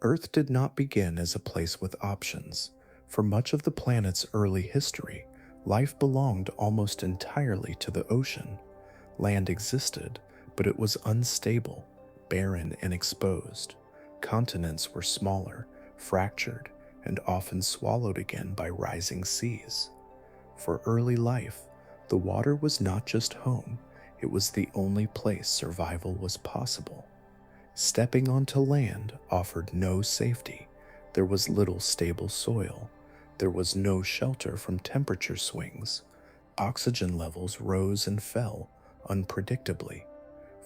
Earth did not begin as a place with options. For much of the planet's early history, life belonged almost entirely to the ocean. Land existed, but it was unstable, barren, and exposed. Continents were smaller, fractured, and often swallowed again by rising seas. For early life, the water was not just home, it was the only place survival was possible. Stepping onto land offered no safety. There was little stable soil. There was no shelter from temperature swings. Oxygen levels rose and fell unpredictably.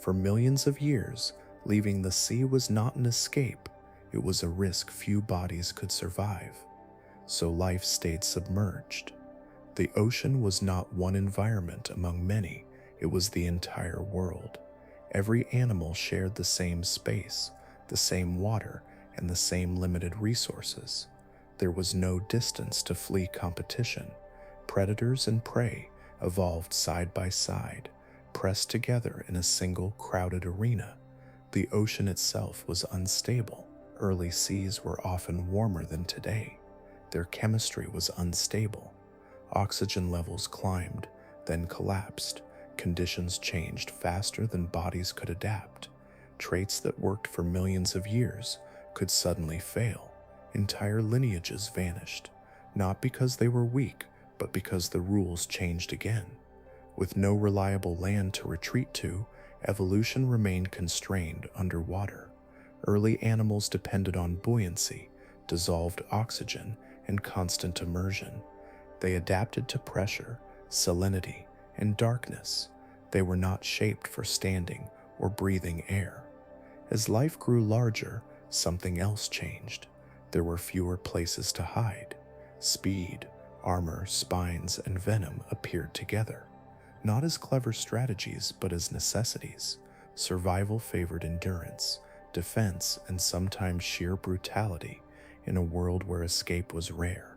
For millions of years, leaving the sea was not an escape, it was a risk few bodies could survive. So life stayed submerged. The ocean was not one environment among many, it was the entire world. Every animal shared the same space, the same water, and the same limited resources. There was no distance to flee competition. Predators and prey evolved side by side, pressed together in a single crowded arena. The ocean itself was unstable. Early seas were often warmer than today. Their chemistry was unstable. Oxygen levels climbed, then collapsed. Conditions changed faster than bodies could adapt. Traits that worked for millions of years could suddenly fail. Entire lineages vanished, not because they were weak, but because the rules changed again. With no reliable land to retreat to, evolution remained constrained underwater. Early animals depended on buoyancy, dissolved oxygen, and constant immersion. They adapted to pressure, salinity, and darkness. They were not shaped for standing or breathing air. As life grew larger, something else changed. There were fewer places to hide. Speed, armor, spines, and venom appeared together, not as clever strategies, but as necessities. Survival favored endurance, defense, and sometimes sheer brutality in a world where escape was rare.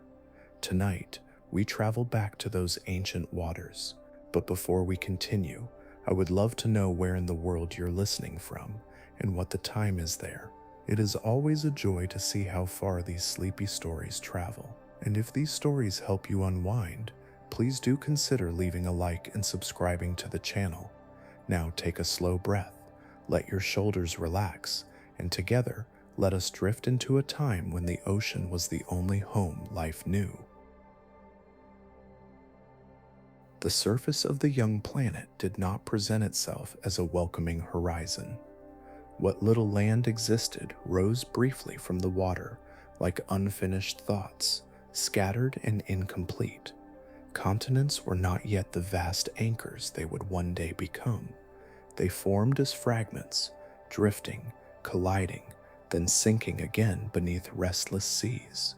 Tonight, we travel back to those ancient waters. But before we continue, I would love to know where in the world you're listening from and what the time is there. It is always a joy to see how far these sleepy stories travel. And if these stories help you unwind, please do consider leaving a like and subscribing to the channel. Now take a slow breath, let your shoulders relax, and together, let us drift into a time when the ocean was the only home life knew. The surface of the young planet did not present itself as a welcoming horizon. What little land existed rose briefly from the water like unfinished thoughts, scattered and incomplete. Continents were not yet the vast anchors they would one day become. They formed as fragments, drifting, colliding, then sinking again beneath restless seas.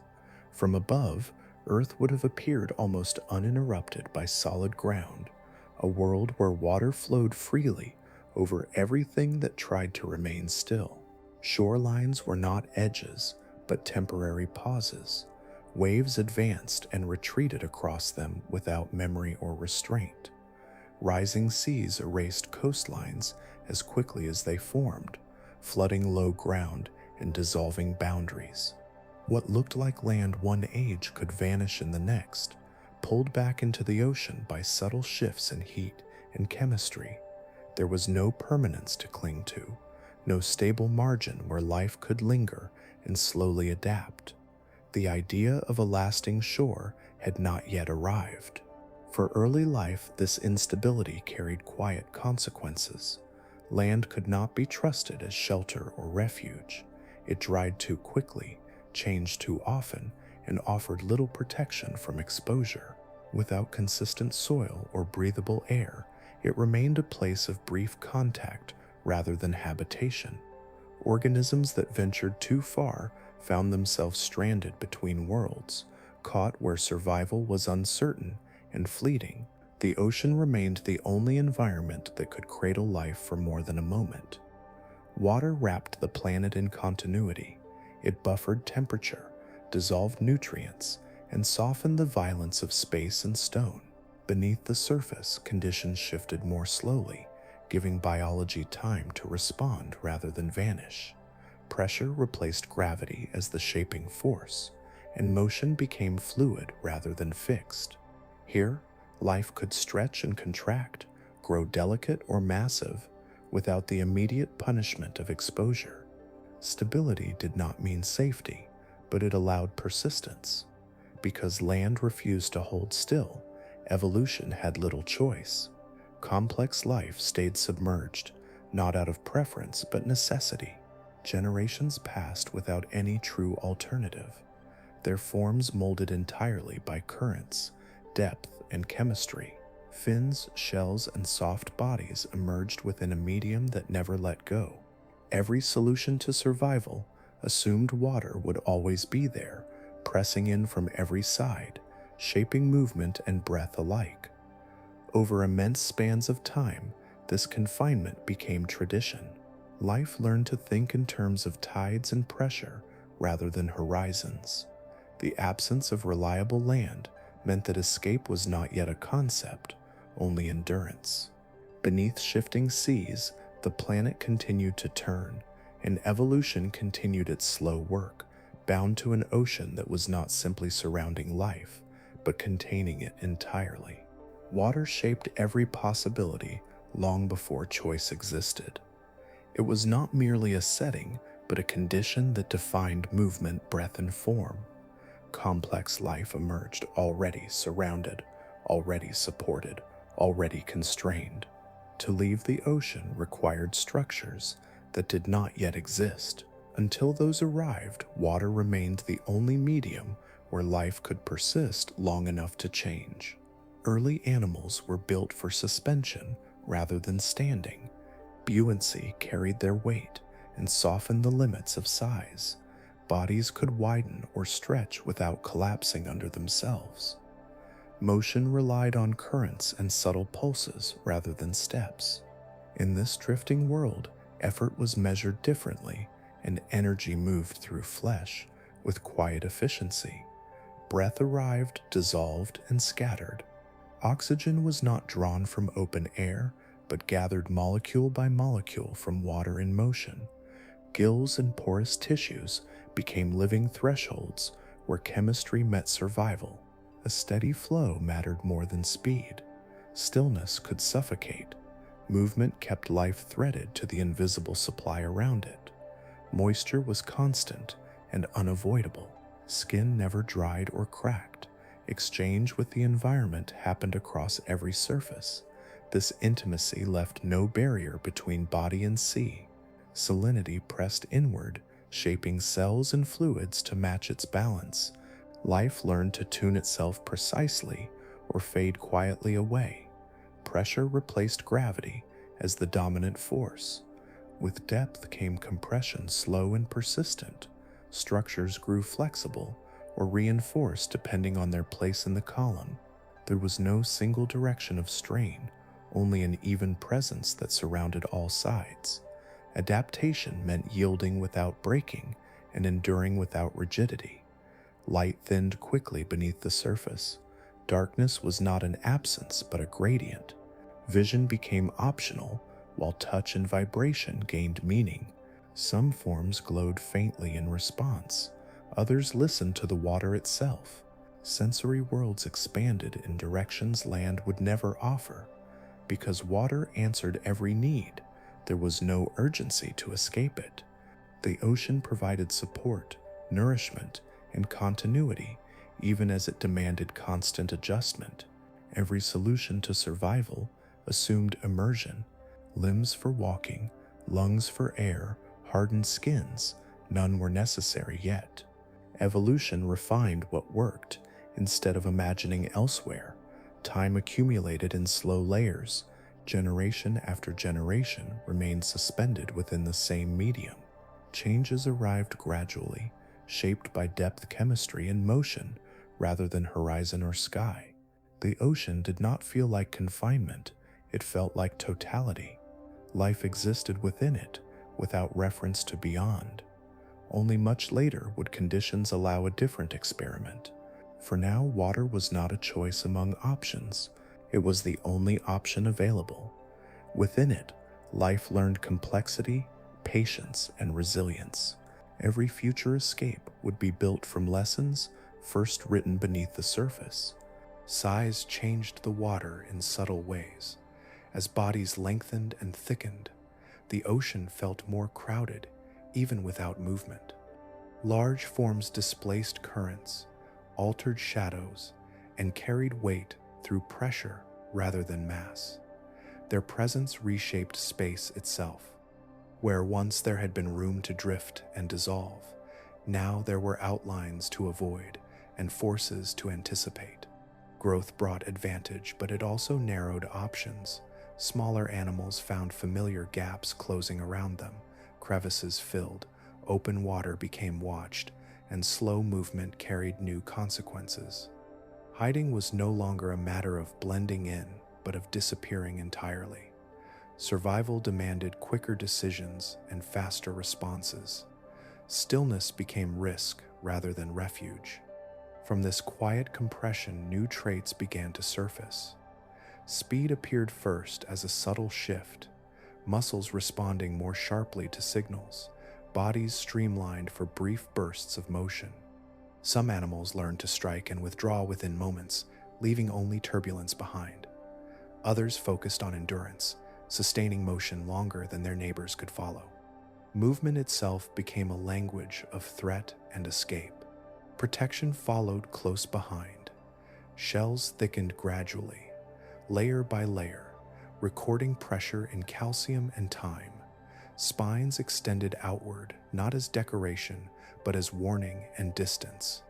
From above, Earth would have appeared almost uninterrupted by solid ground, a world where water flowed freely over everything that tried to remain still. Shorelines were not edges, but temporary pauses. Waves advanced and retreated across them without memory or restraint. Rising seas erased coastlines as quickly as they formed, flooding low ground and dissolving boundaries. What looked like land one age could vanish in the next, pulled back into the ocean by subtle shifts in heat and chemistry. There was no permanence to cling to, no stable margin where life could linger and slowly adapt. The idea of a lasting shore had not yet arrived. For early life, this instability carried quiet consequences. Land could not be trusted as shelter or refuge. It dried too quickly, changed too often, and offered little protection from exposure. Without consistent soil or breathable air, it remained a place of brief contact rather than habitation. Organisms that ventured too far found themselves stranded between worlds, caught where survival was uncertain and fleeting. The ocean remained the only environment that could cradle life for more than a moment. Water wrapped the planet in continuity. It buffered temperature, dissolved nutrients, and softened the violence of space and stone. Beneath the surface, conditions shifted more slowly, giving biology time to respond rather than vanish. Pressure replaced gravity as the shaping force, and motion became fluid rather than fixed. Here, life could stretch and contract, grow delicate or massive, without the immediate punishment of exposure. Stability did not mean safety, but it allowed persistence. Because land refused to hold still, evolution had little choice. Complex life stayed submerged, not out of preference but necessity. Generations passed without any true alternative, their forms molded entirely by currents, depth, and chemistry. Fins, shells, and soft bodies emerged within a medium that never let go. Every solution to survival assumed water would always be there, pressing in from every side, shaping movement and breath alike. Over immense spans of time, this confinement became tradition. Life learned to think in terms of tides and pressure rather than horizons. The absence of reliable land meant that escape was not yet a concept, only endurance. Beneath shifting seas, the planet continued to turn, and evolution continued its slow work, bound to an ocean that was not simply surrounding life, but containing it entirely. Water shaped every possibility long before choice existed. It was not merely a setting, but a condition that defined movement, breath, and form. Complex life emerged already surrounded, already supported, already constrained. To leave the ocean required structures that did not yet exist. Until those arrived, water remained the only medium where life could persist long enough to change. Early animals were built for suspension rather than standing. Buoyancy carried their weight and softened the limits of size. Bodies could widen or stretch without collapsing under themselves. Motion relied on currents and subtle pulses rather than steps. In this drifting world, effort was measured differently, and energy moved through flesh with quiet efficiency. Breath arrived, dissolved, and scattered. Oxygen was not drawn from open air, but gathered molecule by molecule from water in motion. Gills and porous tissues became living thresholds where chemistry met survival. A steady flow mattered more than speed. Stillness could suffocate. Movement kept life threaded to the invisible supply around it. Moisture was constant and unavoidable. Skin never dried or cracked. Exchange with the environment happened across every surface. This intimacy left no barrier between body and sea. Salinity pressed inward, shaping cells and fluids to match its balance. Life learned to tune itself precisely or fade quietly away. Pressure replaced gravity as the dominant force. With depth came compression, slow and persistent. Structures grew flexible or reinforced depending on their place in the column. There was no single direction of strain, only an even presence that surrounded all sides. Adaptation meant yielding without breaking and enduring without rigidity. Light thinned quickly beneath the surface. Darkness was not an absence but a gradient. Vision became optional, while touch and vibration gained meaning. Some forms glowed faintly in response. Others listened to the water itself. Sensory worlds expanded in directions land would never offer. Because water answered every need, there was no urgency to escape it. The ocean provided support, nourishment, and continuity, even as it demanded constant adjustment. Every solution to survival assumed immersion. Limbs for walking, lungs for air, hardened skins, none were necessary yet. Evolution refined what worked instead of imagining elsewhere. Time accumulated in slow layers. Generation after generation remained suspended within the same medium. Changes arrived gradually, shaped by depth chemistry and motion rather than horizon or sky. The ocean did not feel like confinement, it felt like totality. Life existed within it, without reference to beyond. Only much later would conditions allow a different experiment. For now, water was not a choice among options. It was the only option available. Within it, life learned complexity, patience, and resilience. Every future escape would be built from lessons first written beneath the surface. Size changed the water in subtle ways. As bodies lengthened and thickened, the ocean felt more crowded, even without movement. Large forms displaced currents, altered shadows, and carried weight through pressure rather than mass. Their presence reshaped space itself. Where once there had been room to drift and dissolve, now there were outlines to avoid and forces to anticipate. Growth brought advantage, but it also narrowed options. Smaller animals found familiar gaps closing around them, crevices filled, open water became watched, and slow movement carried new consequences. Hiding was no longer a matter of blending in, but of disappearing entirely. Survival demanded quicker decisions and faster responses. Stillness became risk rather than refuge. From this quiet compression, new traits began to surface. Speed appeared first as a subtle shift, muscles responding more sharply to signals, bodies streamlined for brief bursts of motion. Some animals learned to strike and withdraw within moments, leaving only turbulence behind. Others focused on endurance, sustaining motion longer than their neighbors could follow. Movement itself became a language of threat and escape. Protection followed close behind. Shells thickened gradually, layer by layer, recording pressure in calcium and time. Spines extended outward, not as decoration, but as warning and distance.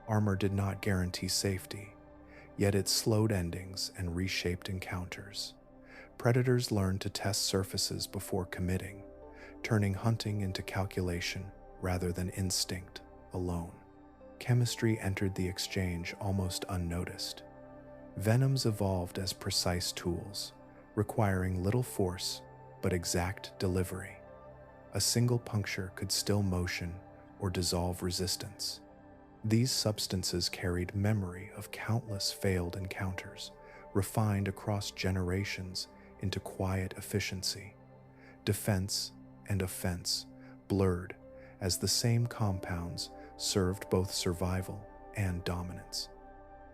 Armor did not guarantee safety, yet it slowed endings and reshaped encounters. Predators learned to test surfaces before committing, turning hunting into calculation rather than instinct alone. Chemistry entered the exchange almost unnoticed. Venoms evolved as precise tools, requiring little force but exact delivery. A single puncture could still motion or dissolve resistance. These substances carried memory of countless failed encounters, refined across generations into quiet efficiency. Defense and offense blurred as the same compounds served both survival and dominance.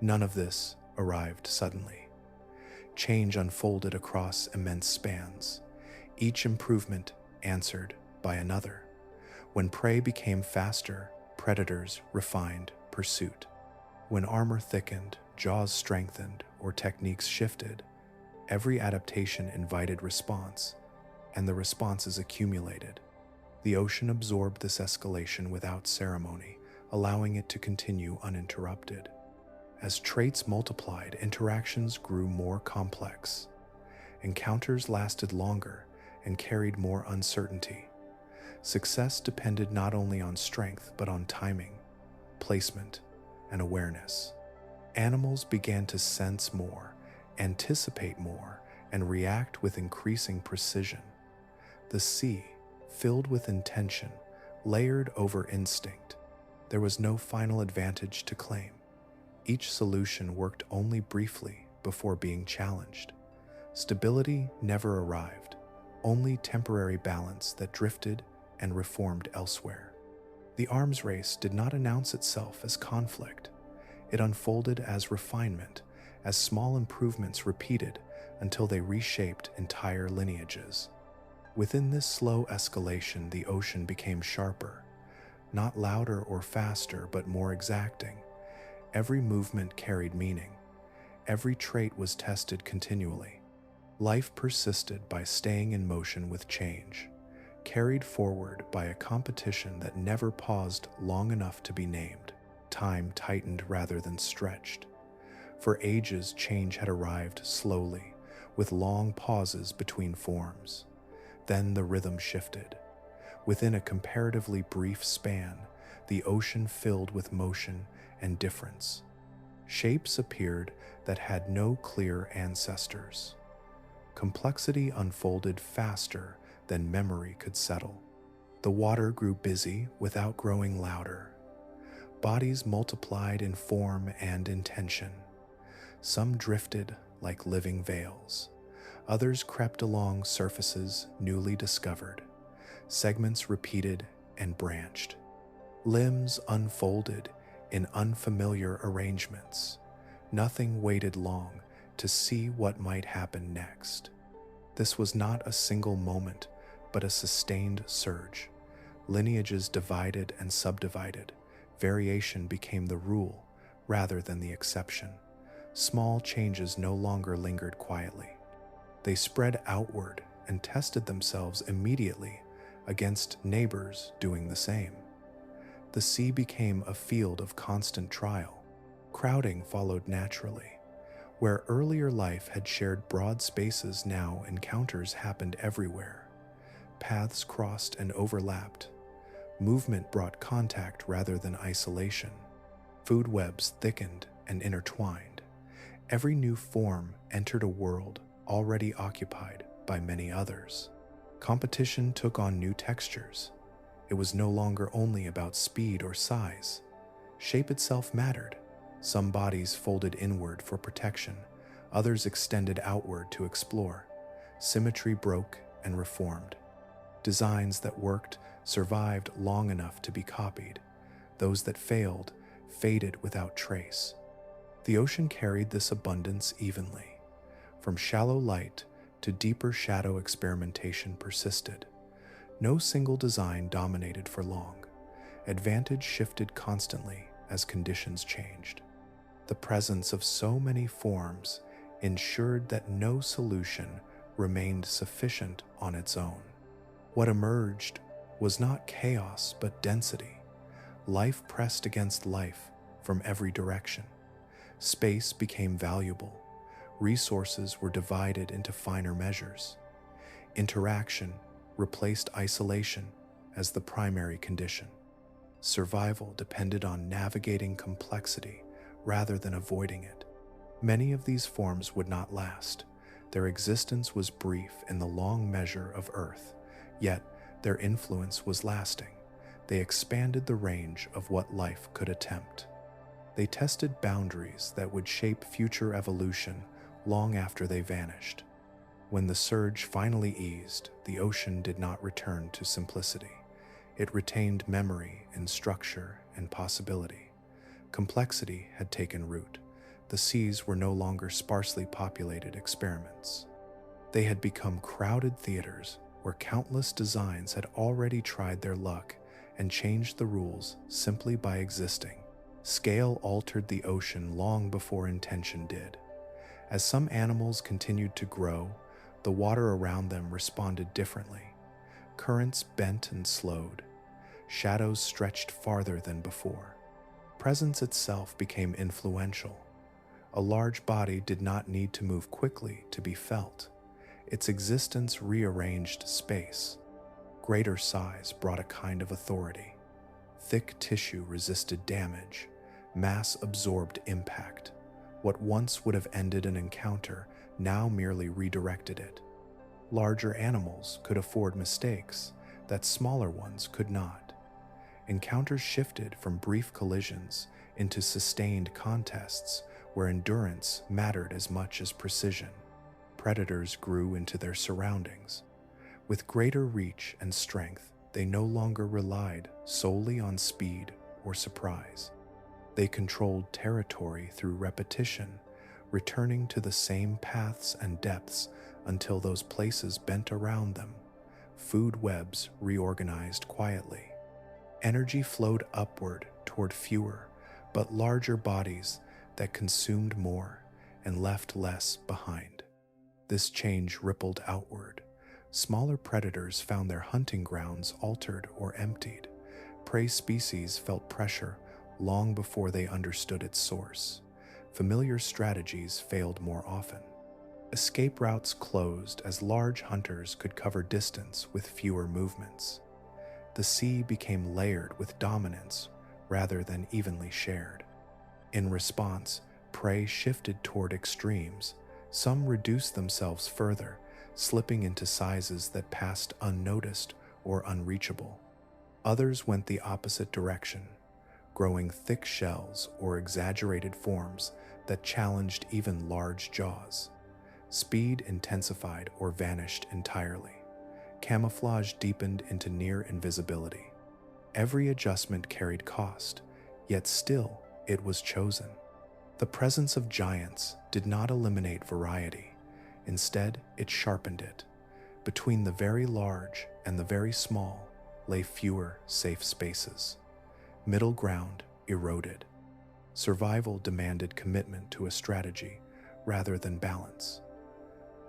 None of this arrived suddenly. Change unfolded across immense spans, each improvement answered by another. When prey became faster, predators refined pursuit. When armor thickened, jaws strengthened, or techniques shifted, every adaptation invited response, and the responses accumulated. The ocean absorbed this escalation without ceremony, allowing it to continue uninterrupted. As traits multiplied, interactions grew more complex. Encounters lasted longer and carried more uncertainty. Success depended not only on strength, but on timing, placement, and awareness. Animals began to sense more, anticipate more, and react with increasing precision. The sea, filled with intention, layered over instinct. There was no final advantage to claim. Each solution worked only briefly before being challenged. Stability never arrived, only temporary balance that drifted and reformed elsewhere. The arms race did not announce itself as conflict. It unfolded as refinement, as small improvements repeated until they reshaped entire lineages. Within this slow escalation, the ocean became sharper, not louder or faster, but more exacting. Every movement carried meaning. Every trait was tested continually. Life persisted by staying in motion with change, carried forward by a competition that never paused long enough to be named. Time tightened rather than stretched. For ages, change had arrived slowly, with long pauses between forms. Then the rhythm shifted. Within a comparatively brief span, the ocean filled with motion and difference. Shapes appeared that had no clear ancestors. Complexity unfolded faster than memory could settle. The water grew busy without growing louder. Bodies multiplied in form and intention. Some drifted like living veils. Others crept along surfaces newly discovered. Segments repeated and branched. Limbs unfolded in unfamiliar arrangements. Nothing waited long to see what might happen next. This was not a single moment, but a sustained surge. Lineages divided and subdivided. Variation became the rule rather than the exception. Small changes no longer lingered quietly. They spread outward and tested themselves immediately against neighbors doing the same. The sea became a field of constant trial. Crowding followed naturally. Where earlier life had shared broad spaces, now encounters happened everywhere. Paths crossed and overlapped. Movement brought contact rather than isolation. Food webs thickened and intertwined. Every new form entered a world already occupied by many others. Competition took on new textures. It was no longer only about speed or size. Shape itself mattered. Some bodies folded inward for protection, others extended outward to explore. Symmetry broke and reformed. Designs that worked survived long enough to be copied. Those that failed faded without trace. The ocean carried this abundance evenly. From shallow light to deeper shadow, experimentation persisted. No single design dominated for long. Advantage shifted constantly as conditions changed. The presence of so many forms ensured that no solution remained sufficient on its own. What emerged was not chaos but density. Life pressed against life from every direction. Space became valuable. Resources were divided into finer measures. Interaction replaced isolation as the primary condition. Survival depended on navigating complexity rather than avoiding it. Many of these forms would not last. Their existence was brief in the long measure of Earth, yet their influence was lasting. They expanded the range of what life could attempt. They tested boundaries that would shape future evolution long after they vanished. When the surge finally eased, the ocean did not return to simplicity. It retained memory in structure and possibility. Complexity had taken root. The seas were no longer sparsely populated experiments. They had become crowded theaters where countless designs had already tried their luck and changed the rules simply by existing. Scale altered the ocean long before intention did. As some animals continued to grow, the water around them responded differently. Currents bent and slowed. Shadows stretched farther than before. Presence itself became influential. A large body did not need to move quickly to be felt. Its existence rearranged space. Greater size brought a kind of authority. Thick tissue resisted damage. Mass absorbed impact. What once would have ended an encounter now merely redirected it. Larger animals could afford mistakes that smaller ones could not. Encounters shifted from brief collisions into sustained contests where endurance mattered as much as precision. Predators grew into their surroundings. With greater reach and strength, they no longer relied solely on speed or surprise. They controlled territory through repetition, returning to the same paths and depths until those places bent around them. Food webs reorganized quietly. Energy flowed upward toward fewer but larger bodies that consumed more and left less behind. This change rippled outward. Smaller predators found their hunting grounds altered or emptied. Prey species felt pressure long before they understood its source. Familiar strategies failed more often. Escape routes closed as large hunters could cover distance with fewer movements. The sea became layered with dominance rather than evenly shared. In response, prey shifted toward extremes. Some reduced themselves further, slipping into sizes that passed unnoticed or unreachable. Others went the opposite direction, growing thick shells or exaggerated forms that challenged even large jaws. Speed intensified or vanished entirely. Camouflage deepened into near invisibility. Every adjustment carried cost, yet still it was chosen. The presence of giants did not eliminate variety. Instead, it sharpened it. Between the very large and the very small lay fewer safe spaces. Middle ground eroded. Survival demanded commitment to a strategy rather than balance.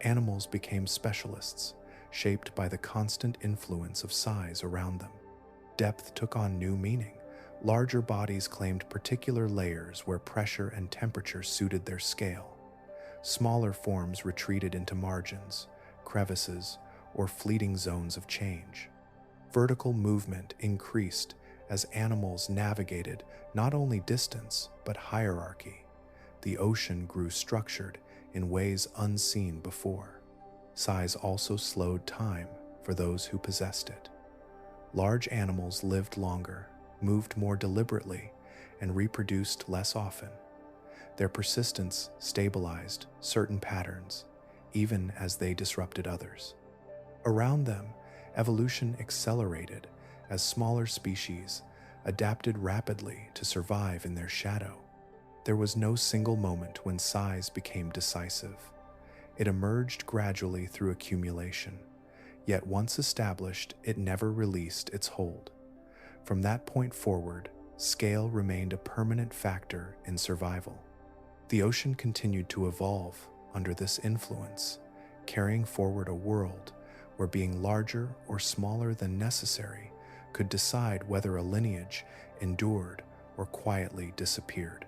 Animals became specialists, shaped by the constant influence of size around them. Depth took on new meaning. Larger bodies claimed particular layers where pressure and temperature suited their scale. Smaller forms retreated into margins, crevices, or fleeting zones of change. Vertical movement increased as animals navigated not only distance but hierarchy. The ocean grew structured in ways unseen before. Size also slowed time for those who possessed it. Large animals lived longer, moved more deliberately, and reproduced less often. Their persistence stabilized certain patterns, even as they disrupted others. Around them, evolution accelerated as smaller species adapted rapidly to survive in their shadow. There was no single moment when size became decisive. It emerged gradually through accumulation, yet once established, it never released its hold. From that point forward, scale remained a permanent factor in survival. The ocean continued to evolve under this influence, carrying forward a world where being larger or smaller than necessary could decide whether a lineage endured or quietly disappeared.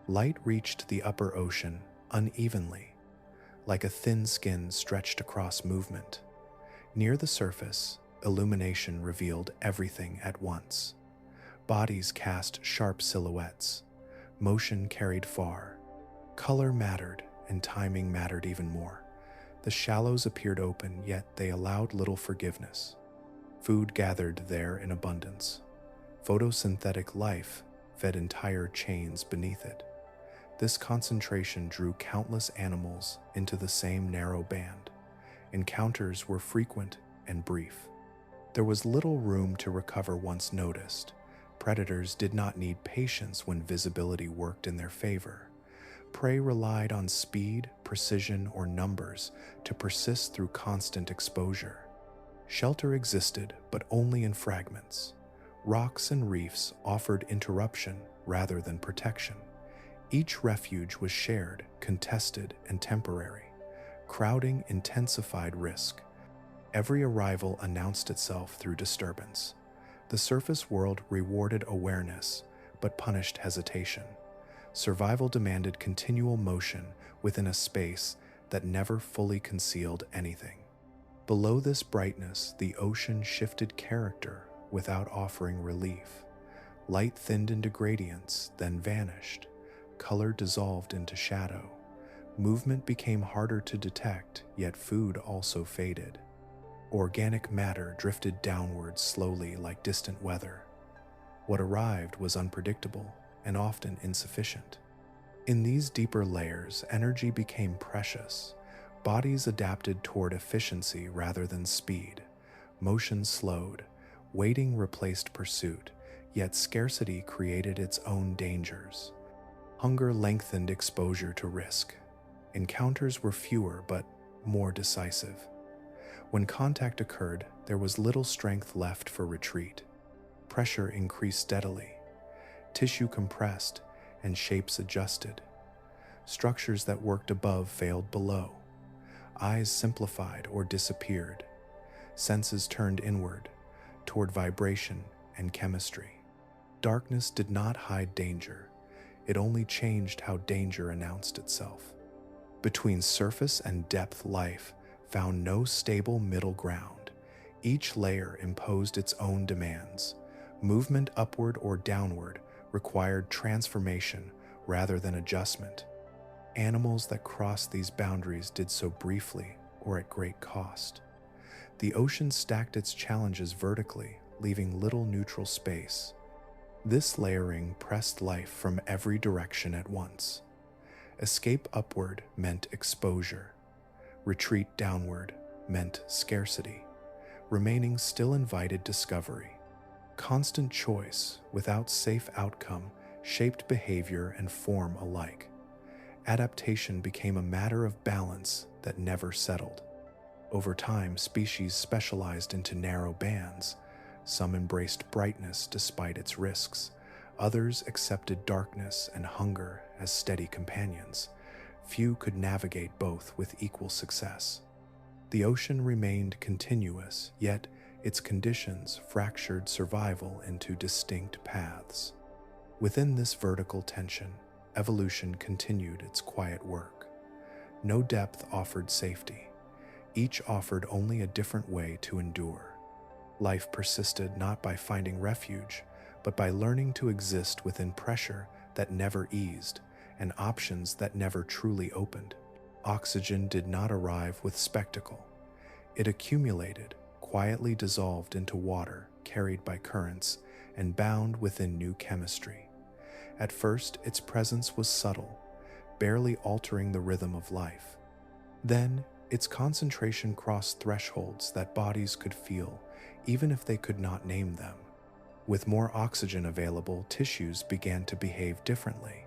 Light reached the upper ocean unevenly, like a thin skin stretched across movement. Near the surface, illumination revealed everything at once. Bodies cast sharp silhouettes. Motion carried far. Color mattered, and timing mattered even more. The shallows appeared open, yet they allowed little forgiveness. Food gathered there in abundance. Photosynthetic life fed entire chains beneath it. This concentration drew countless animals into the same narrow band. Encounters were frequent and brief. There was little room to recover once noticed. Predators did not need patience when visibility worked in their favor. Prey relied on speed, precision, or numbers to persist through constant exposure. Shelter existed, but only in fragments. Rocks and reefs offered interruption rather than protection. Each refuge was shared, contested, and temporary. Crowding intensified risk. Every arrival announced itself through disturbance. The surface world rewarded awareness, but punished hesitation. Survival demanded continual motion within a space that never fully concealed anything. Below this brightness, the ocean shifted character without offering relief. Light thinned into gradients, then vanished. Color dissolved into shadow. Movement became harder to detect, yet food also faded. Organic matter drifted downward slowly like distant weather. What arrived was unpredictable and often insufficient. In these deeper layers, energy became precious. Bodies adapted toward efficiency rather than speed. Motion slowed. Waiting replaced pursuit, yet scarcity created its own dangers. Hunger lengthened exposure to risk. Encounters were fewer but more decisive. When contact occurred, there was little strength left for retreat. Pressure increased steadily. Tissue compressed and shapes adjusted. Structures that worked above failed below. Eyes simplified or disappeared. Senses turned inward, toward vibration and chemistry. Darkness did not hide danger. It only changed how danger announced itself. Between surface and depth, life found no stable middle ground. Each layer imposed its own demands. Movement upward or downward required transformation rather than adjustment. Animals that crossed these boundaries did so briefly or at great cost. The ocean stacked its challenges vertically, leaving little neutral space. This layering pressed life from every direction at once. Escape upward meant exposure. Retreat downward meant scarcity. Remaining still invited discovery. Constant choice, without safe outcome, shaped behavior and form alike. Adaptation became a matter of balance that never settled. Over time, species specialized into narrow bands. Some embraced brightness despite its risks. Others accepted darkness and hunger as steady companions. Few could navigate both with equal success. The ocean remained continuous, yet its conditions fractured survival into distinct paths. Within this vertical tension, evolution continued its quiet work. No depth offered safety. Each offered only a different way to endure. Life persisted not by finding refuge, but by learning to exist within pressure that never eased and options that never truly opened. Oxygen did not arrive with spectacle. It accumulated, quietly dissolved into water, carried by currents, and bound within new chemistry. At first, its presence was subtle, barely altering the rhythm of life. Then, its concentration crossed thresholds that bodies could feel, even if they could not name them. With more oxygen available, tissues began to behave differently.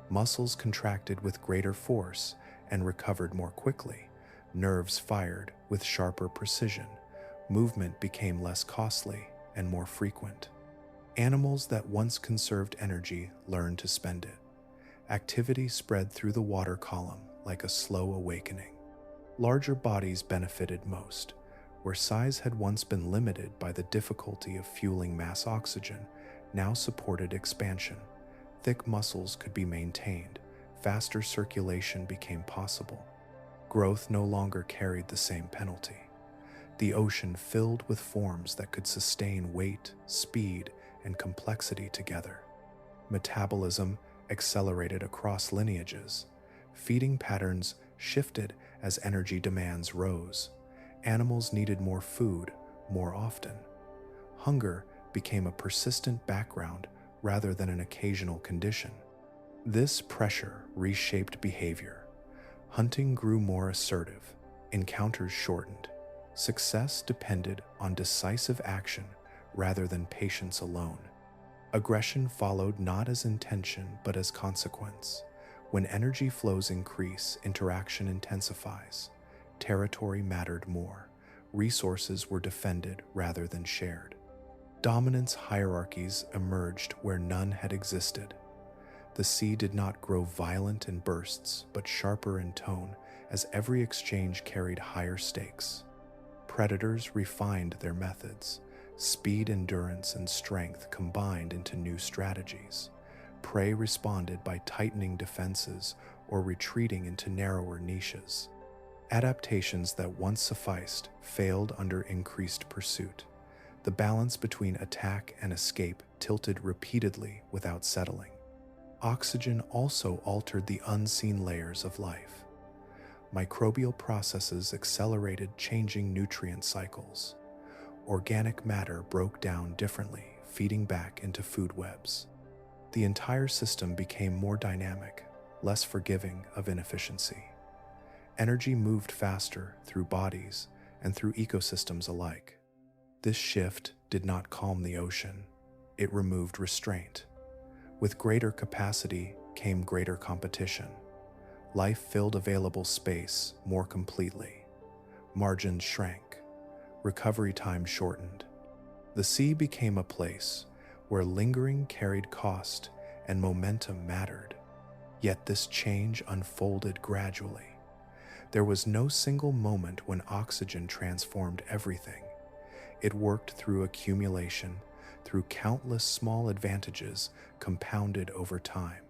Muscles contracted with greater force and recovered more quickly. Nerves fired with sharper precision. Movement became less costly and more frequent. Animals that once conserved energy learned to spend it. Activity spread through the water column like a slow awakening. Larger bodies benefited most. Where size had once been limited by the difficulty of fueling mass oxygen, now supported expansion. Thick muscles could be maintained. Faster circulation became possible. Growth no longer carried the same penalty. The ocean filled with forms that could sustain weight, speed, and complexity together. Metabolism accelerated across lineages. Feeding patterns shifted as energy demands rose. Animals needed more food more often. Hunger became a persistent background rather than an occasional condition. This pressure reshaped behavior. Hunting grew more assertive. Encounters shortened. Success depended on decisive action rather than patience alone. Aggression followed not as intention but as consequence. When energy flows increase, interaction intensifies. Territory mattered more. Resources were defended rather than shared. Dominance hierarchies emerged where none had existed. The sea did not grow violent in bursts, but sharper in tone as every exchange carried higher stakes. Predators refined their methods. Speed, endurance, and strength combined into new strategies. Prey responded by tightening defenses or retreating into narrower niches. Adaptations that once sufficed failed under increased pursuit. The balance between attack and escape tilted repeatedly without settling. Oxygen also altered the unseen layers of life. Microbial processes accelerated changing nutrient cycles. Organic matter broke down differently, feeding back into food webs. The entire system became more dynamic, less forgiving of inefficiency. Energy moved faster through bodies and through ecosystems alike. This shift did not calm the ocean. It removed restraint. With greater capacity came greater competition. Life filled available space more completely. Margins shrank. Recovery time shortened. The sea became a place where lingering carried cost and momentum mattered. Yet this change unfolded gradually. There was no single moment when oxygen transformed everything. It worked through accumulation, through countless small advantages compounded over time.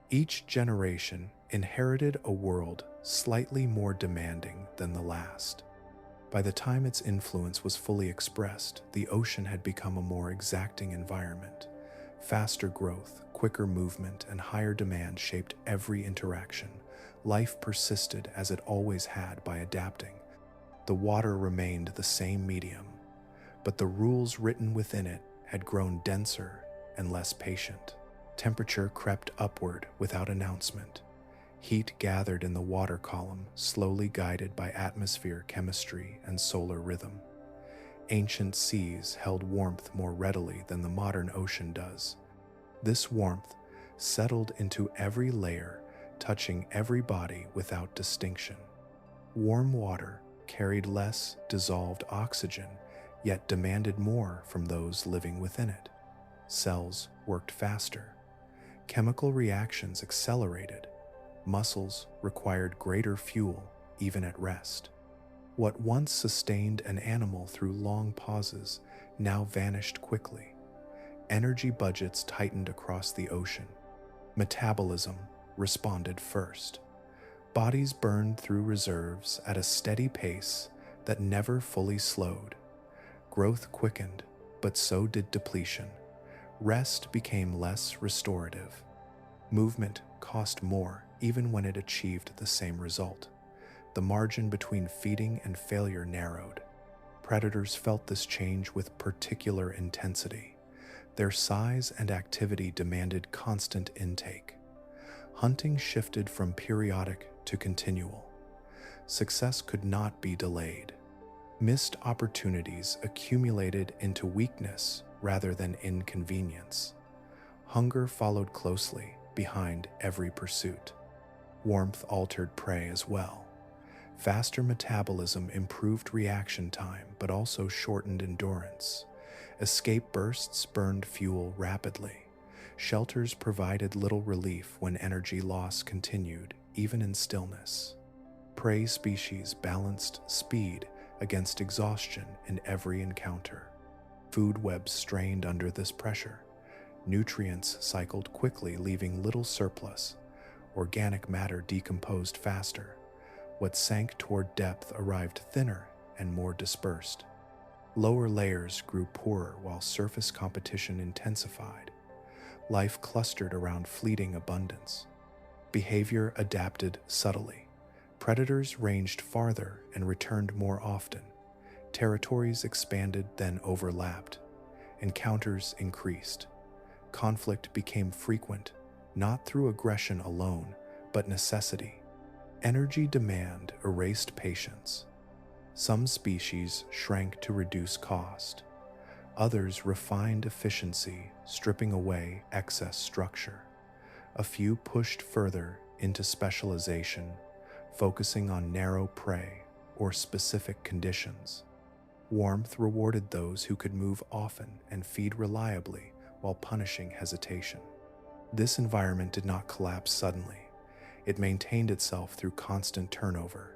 Each generation inherited a world slightly more demanding than the last. By the time its influence was fully expressed, the ocean had become a more exacting environment. Faster growth, quicker movement, and higher demand shaped every interaction. Life persisted as it always had by adapting. The water remained the same medium, but the rules written within it had grown denser and less patient. Temperature crept upward without announcement. Heat gathered in the water column, slowly guided by atmosphere chemistry and solar rhythm. Ancient seas held warmth more readily than the modern ocean does. This warmth settled into every layer, touching every body without distinction. Warm water carried less dissolved oxygen, yet demanded more from those living within it. Cells worked faster. Chemical reactions accelerated. Muscles required greater fuel even at rest. What once sustained an animal through long pauses now vanished quickly. Energy budgets tightened across the ocean. Metabolism responded first. Bodies burned through reserves at a steady pace that never fully slowed. Growth quickened, but so did depletion. Rest became less restorative. Movement cost more even when it achieved the same result. The margin between feeding and failure narrowed. Predators felt this change with particular intensity. Their size and activity demanded constant intake. Hunting shifted from periodic to continual. Success could not be delayed. Missed opportunities accumulated into weakness rather than inconvenience. Hunger followed closely behind every pursuit. Warmth altered prey as well. Faster metabolism improved reaction time but also shortened endurance. Escape bursts burned fuel rapidly. Shelters provided little relief when energy loss continued, even in stillness. Prey species balanced speed against exhaustion in every encounter. Food webs strained under this pressure. Nutrients cycled quickly, leaving little surplus. Organic matter decomposed faster. What sank toward depth arrived thinner and more dispersed. Lower layers grew poorer while surface competition intensified. Life clustered around fleeting abundance. Behavior adapted subtly. Predators ranged farther and returned more often. Territories expanded then overlapped. Encounters increased. Conflict became frequent, not through aggression alone, but necessity. Energy demand erased patience. Some species shrank to reduce cost. Others refined efficiency, stripping away excess structure. A few pushed further into specialization, focusing on narrow prey or specific conditions. Warmth rewarded those who could move often and feed reliably while punishing hesitation. This environment did not collapse suddenly. It maintained itself through constant turnover.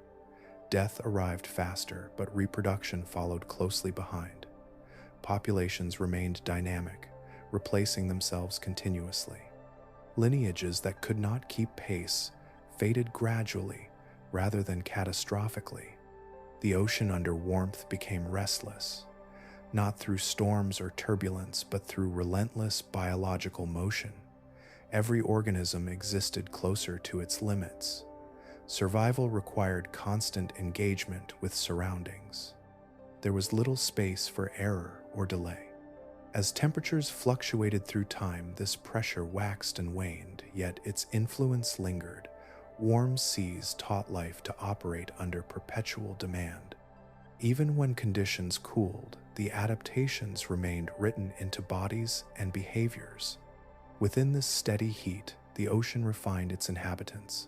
Death arrived faster, but reproduction followed closely behind. Populations remained dynamic, replacing themselves continuously. Lineages that could not keep pace faded gradually rather than catastrophically. The ocean under warmth became restless, not through storms or turbulence, but through relentless biological motion. Every organism existed closer to its limits. Survival required constant engagement with surroundings. There was little space for error or delay. As temperatures fluctuated through time, this pressure waxed and waned, yet its influence lingered. Warm seas taught life to operate under perpetual demand. Even when conditions cooled, the adaptations remained written into bodies and behaviors. Within this steady heat, the ocean refined its inhabitants.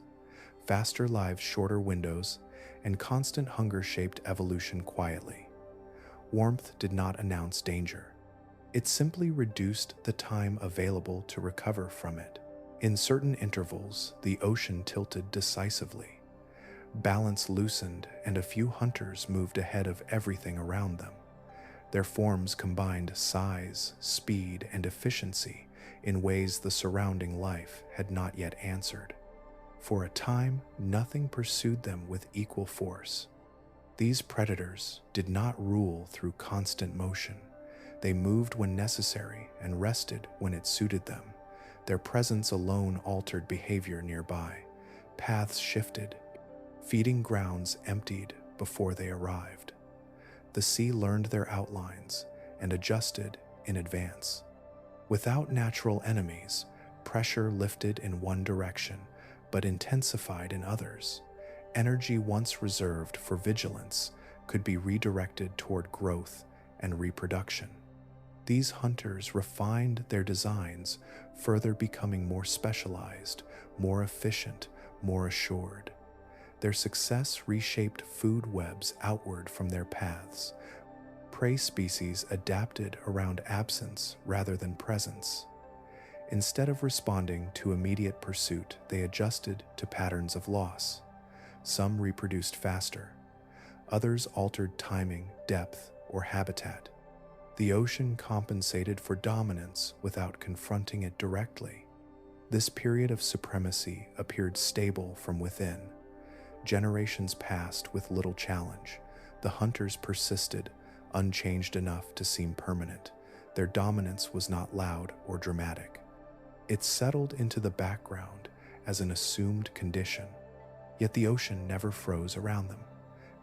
Faster lives, shorter windows, and constant hunger shaped evolution quietly. Warmth did not announce danger. It simply reduced the time available to recover from it. In certain intervals, the ocean tilted decisively. Balance loosened, and a few hunters moved ahead of everything around them. Their forms combined size, speed, and efficiency in ways the surrounding life had not yet answered. For a time, nothing pursued them with equal force. These predators did not rule through constant motion. They moved when necessary and rested when it suited them. Their presence alone altered behavior nearby. Paths shifted. Feeding grounds emptied before they arrived. The sea learned their outlines and adjusted in advance. Without natural enemies, pressure lifted in one direction, but intensified in others. Energy once reserved for vigilance could be redirected toward growth and reproduction. These hunters refined their designs, further becoming more specialized, more efficient, more assured. Their success reshaped food webs outward from their paths. Prey species adapted around absence rather than presence. Instead of responding to immediate pursuit, they adjusted to patterns of loss. Some reproduced faster. Others altered timing, depth, or habitat. The ocean compensated for dominance without confronting it directly. This period of supremacy appeared stable from within. Generations passed with little challenge. The hunters persisted, unchanged enough to seem permanent. Their dominance was not loud or dramatic. It settled into the background as an assumed condition. Yet the ocean never froze around them.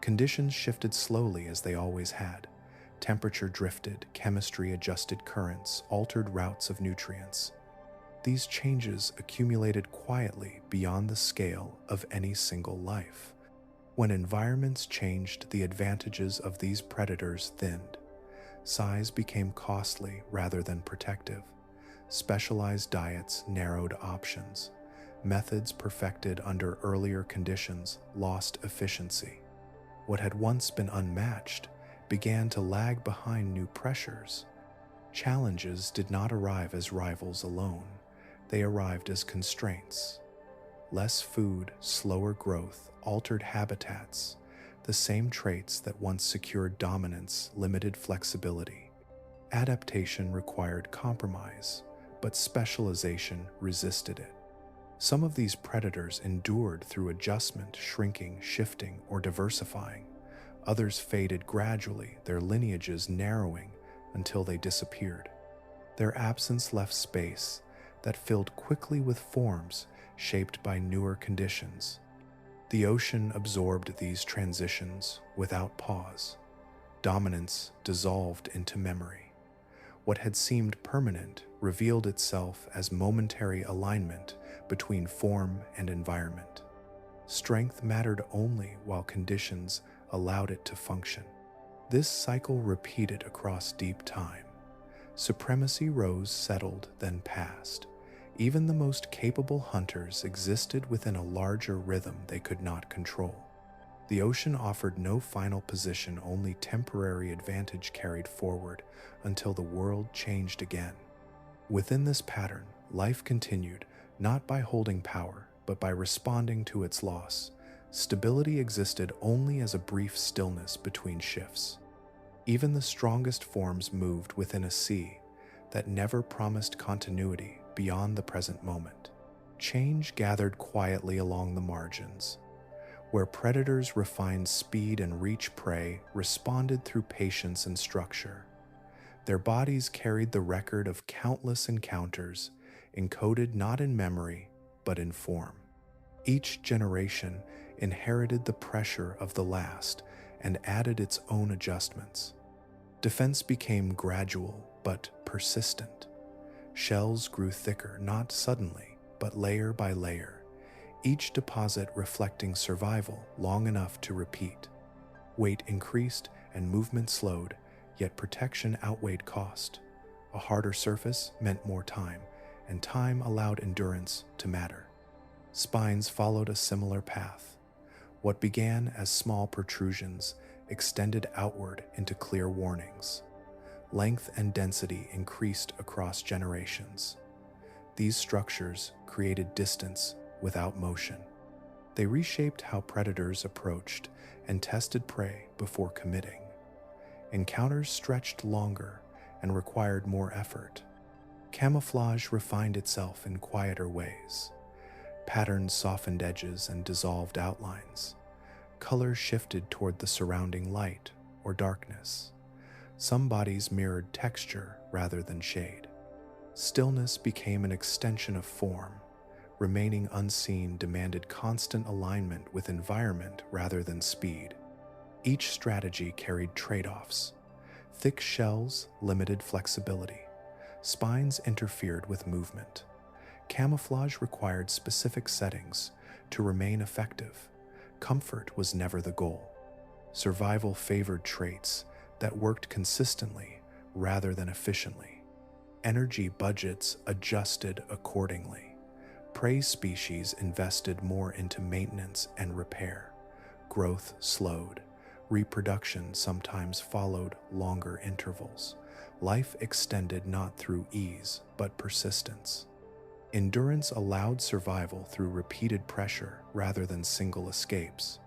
Conditions shifted slowly as they always had. Temperature drifted, chemistry adjusted currents, altered routes of nutrients. These changes accumulated quietly beyond the scale of any single life. When environments changed, the advantages of these predators thinned. Size became costly rather than protective. Specialized diets narrowed options. Methods perfected under earlier conditions lost efficiency. What had once been unmatched began to lag behind new pressures. Challenges did not arrive as rivals alone. They arrived as constraints. Less food, slower growth, altered habitats. The same traits that once secured dominance limited flexibility. Adaptation required compromise, but specialization resisted it. Some of these predators endured through adjustment, shrinking, shifting, or diversifying. Others faded gradually, their lineages narrowing until they disappeared. Their absence left space that filled quickly with forms shaped by newer conditions. The ocean absorbed these transitions without pause. Dominance dissolved into memory. What had seemed permanent revealed itself as momentary alignment between form and environment. Strength mattered only while conditions allowed it to function. This cycle repeated across deep time. Supremacy rose, settled, then passed. Even the most capable hunters existed within a larger rhythm they could not control. The ocean offered no final position, only temporary advantage carried forward until the world changed again. Within this pattern, life continued, not by holding power, but by responding to its loss. Stability existed only as a brief stillness between shifts. Even the strongest forms moved within a sea that never promised continuity beyond the present moment. Change gathered quietly along the margins. Where predators refined speed and reach, prey responded through patience and structure. Their bodies carried the record of countless encounters, encoded not in memory, but in form. Each generation inherited the pressure of the last and added its own adjustments. Defense became gradual but persistent. Shells grew thicker, not suddenly, but layer by layer, each deposit reflecting survival long enough to repeat. Weight increased and movement slowed, yet protection outweighed cost. A harder surface meant more time, and time allowed endurance to matter. Spines followed a similar path. What began as small protrusions extended outward into clear warnings. Length and density increased across generations. These structures created distance without motion. They reshaped how predators approached and tested prey before committing. Encounters stretched longer and required more effort. Camouflage refined itself in quieter ways. Patterns softened edges and dissolved outlines. Color shifted toward the surrounding light or darkness. Some bodies mirrored texture rather than shade. Stillness became an extension of form. Remaining unseen demanded constant alignment with environment rather than speed. Each strategy carried trade-offs. Thick shells limited flexibility. Spines interfered with movement. Camouflage required specific settings to remain effective. Comfort was never the goal. Survival favored traits that worked consistently rather than efficiently. Energy budgets adjusted accordingly. Prey species invested more into maintenance and repair. Growth slowed. Reproduction sometimes followed longer intervals. Life extended not through ease, but persistence. Endurance allowed survival through repeated pressure rather than single escapes.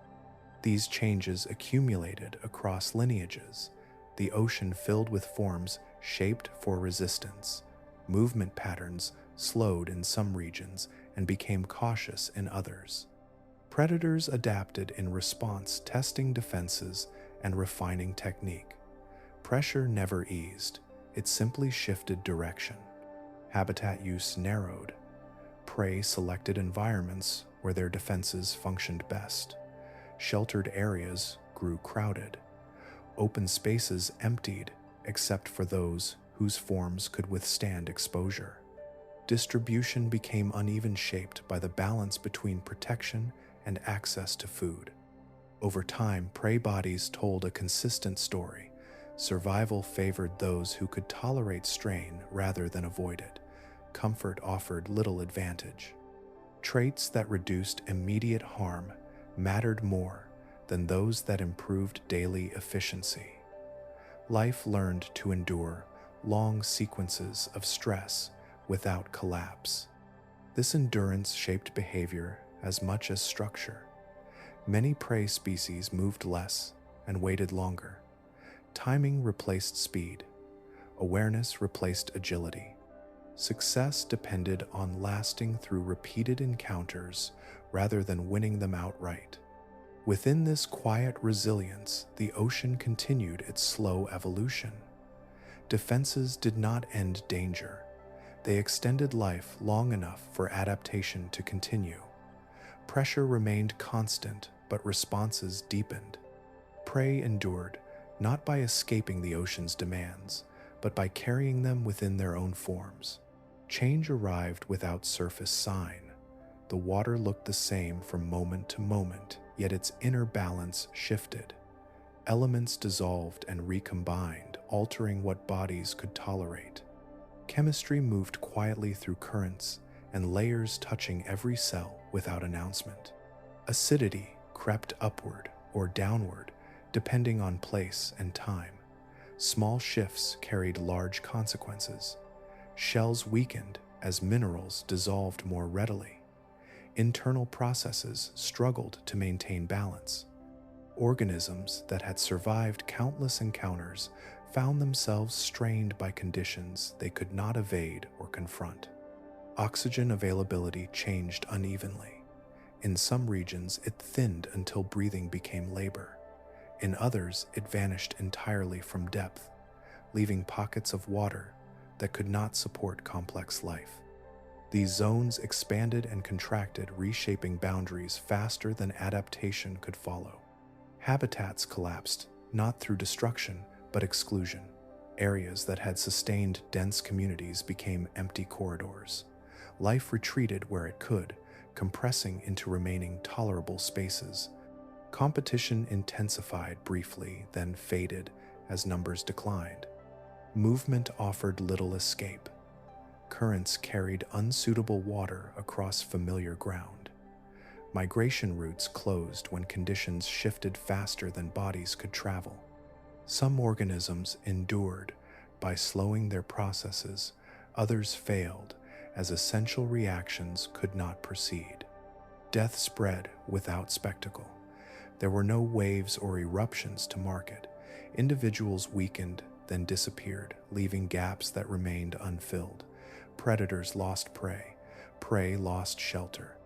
These changes accumulated across lineages, the ocean filled with forms shaped for resistance. Movement patterns slowed in some regions and became cautious in others. Predators adapted in response, testing defenses and refining technique. Pressure never eased, it simply shifted direction. Habitat use narrowed. Prey selected environments where their defenses functioned best. Sheltered areas grew crowded. Open spaces emptied except for those whose forms could withstand exposure. Distribution became uneven, shaped by the balance between protection and access to food. Over time, prey bodies told a consistent story. Survival favored those who could tolerate strain rather than avoid it. Comfort offered little advantage. Traits that reduced immediate harm mattered more than those that improved daily efficiency. Life learned to endure long sequences of stress without collapse. This endurance shaped behavior as much as structure. Many prey species moved less and waited longer. Timing replaced speed. Awareness replaced agility. Success depended on lasting through repeated encounters rather than winning them outright. Within this quiet resilience, the ocean continued its slow evolution. Defenses did not end danger. They extended life long enough for adaptation to continue. Pressure remained constant, but responses deepened. Prey endured, not by escaping the ocean's demands, but by carrying them within their own forms. Change arrived without surface sign. The water looked the same from moment to moment, yet its inner balance shifted. Elements dissolved and recombined, altering what bodies could tolerate. Chemistry moved quietly through currents and layers, touching every cell without announcement. Acidity crept upward or downward, depending on place and time. Small shifts carried large consequences. Shells weakened as minerals dissolved more readily. Internal processes struggled to maintain balance. Organisms that had survived countless encounters found themselves strained by conditions they could not evade or confront. Oxygen availability changed unevenly. In some regions, it thinned until breathing became labor. In others, it vanished entirely from depth, leaving pockets of water that could not support complex life. These zones expanded and contracted, reshaping boundaries faster than adaptation could follow. Habitats collapsed, not through destruction, but exclusion. Areas that had sustained dense communities became empty corridors. Life retreated where it could, compressing into remaining tolerable spaces. Competition intensified briefly, then faded as numbers declined. Movement offered little escape. Currents carried unsuitable water across familiar ground. Migration routes closed when conditions shifted faster than bodies could travel. Some organisms endured by slowing their processes, others failed as essential reactions could not proceed. Death spread without spectacle. There were no waves or eruptions to mark it. Individuals weakened, then disappeared, leaving gaps that remained unfilled. Predators lost prey. Prey lost shelter.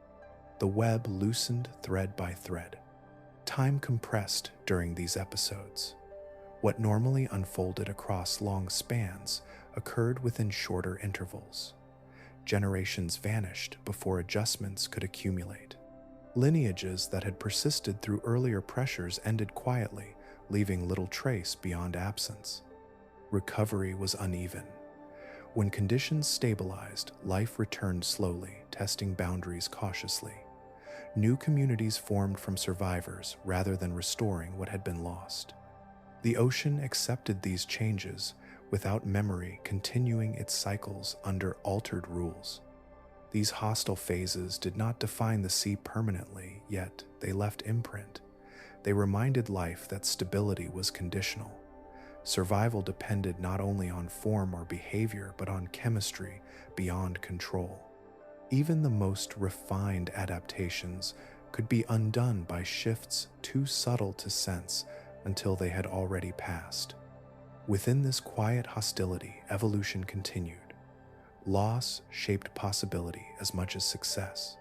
The web loosened thread by thread. Time compressed during these episodes. What normally unfolded across long spans occurred within shorter intervals. Generations vanished before adjustments could accumulate. Lineages that had persisted through earlier pressures ended quietly, leaving little trace beyond absence. Recovery was uneven. When conditions stabilized, life returned slowly, testing boundaries cautiously. New communities formed from survivors rather than restoring what had been lost. The ocean accepted these changes without memory, continuing its cycles under altered rules. These hostile phases did not define the sea permanently, yet they left imprint. They reminded life that stability was conditional. Survival depended not only on form or behavior, but on chemistry beyond control. Even the most refined adaptations could be undone by shifts too subtle to sense until they had already passed. Within this quiet hostility, evolution continued. Loss shaped possibility as much as success.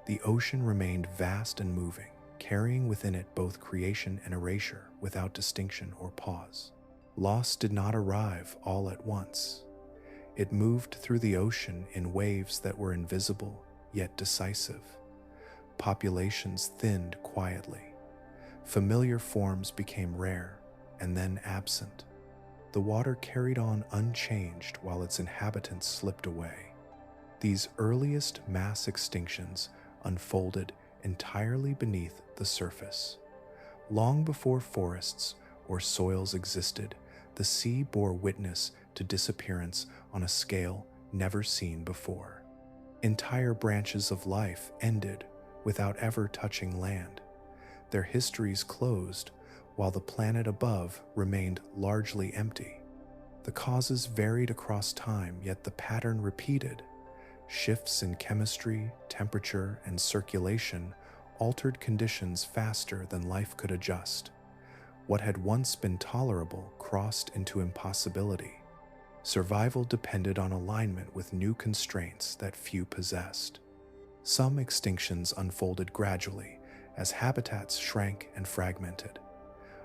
The ocean remained vast and moving, carrying within it both creation and erasure without distinction or pause. Loss did not arrive all at once. It moved through the ocean in waves that were invisible yet decisive. Populations thinned quietly. Familiar forms became rare and then absent. The water carried on unchanged while its inhabitants slipped away. These earliest mass extinctions unfolded entirely beneath the surface. Long before forests or soils existed, the sea bore witness to disappearance on a scale never seen before. Entire branches of life ended without ever touching land. Their histories closed while the planet above remained largely empty. The causes varied across time, yet the pattern repeated. Shifts in chemistry, temperature, and circulation altered conditions faster than life could adjust. What had once been tolerable crossed into impossibility. Survival depended on alignment with new constraints that few possessed. Some extinctions unfolded gradually as habitats shrank and fragmented.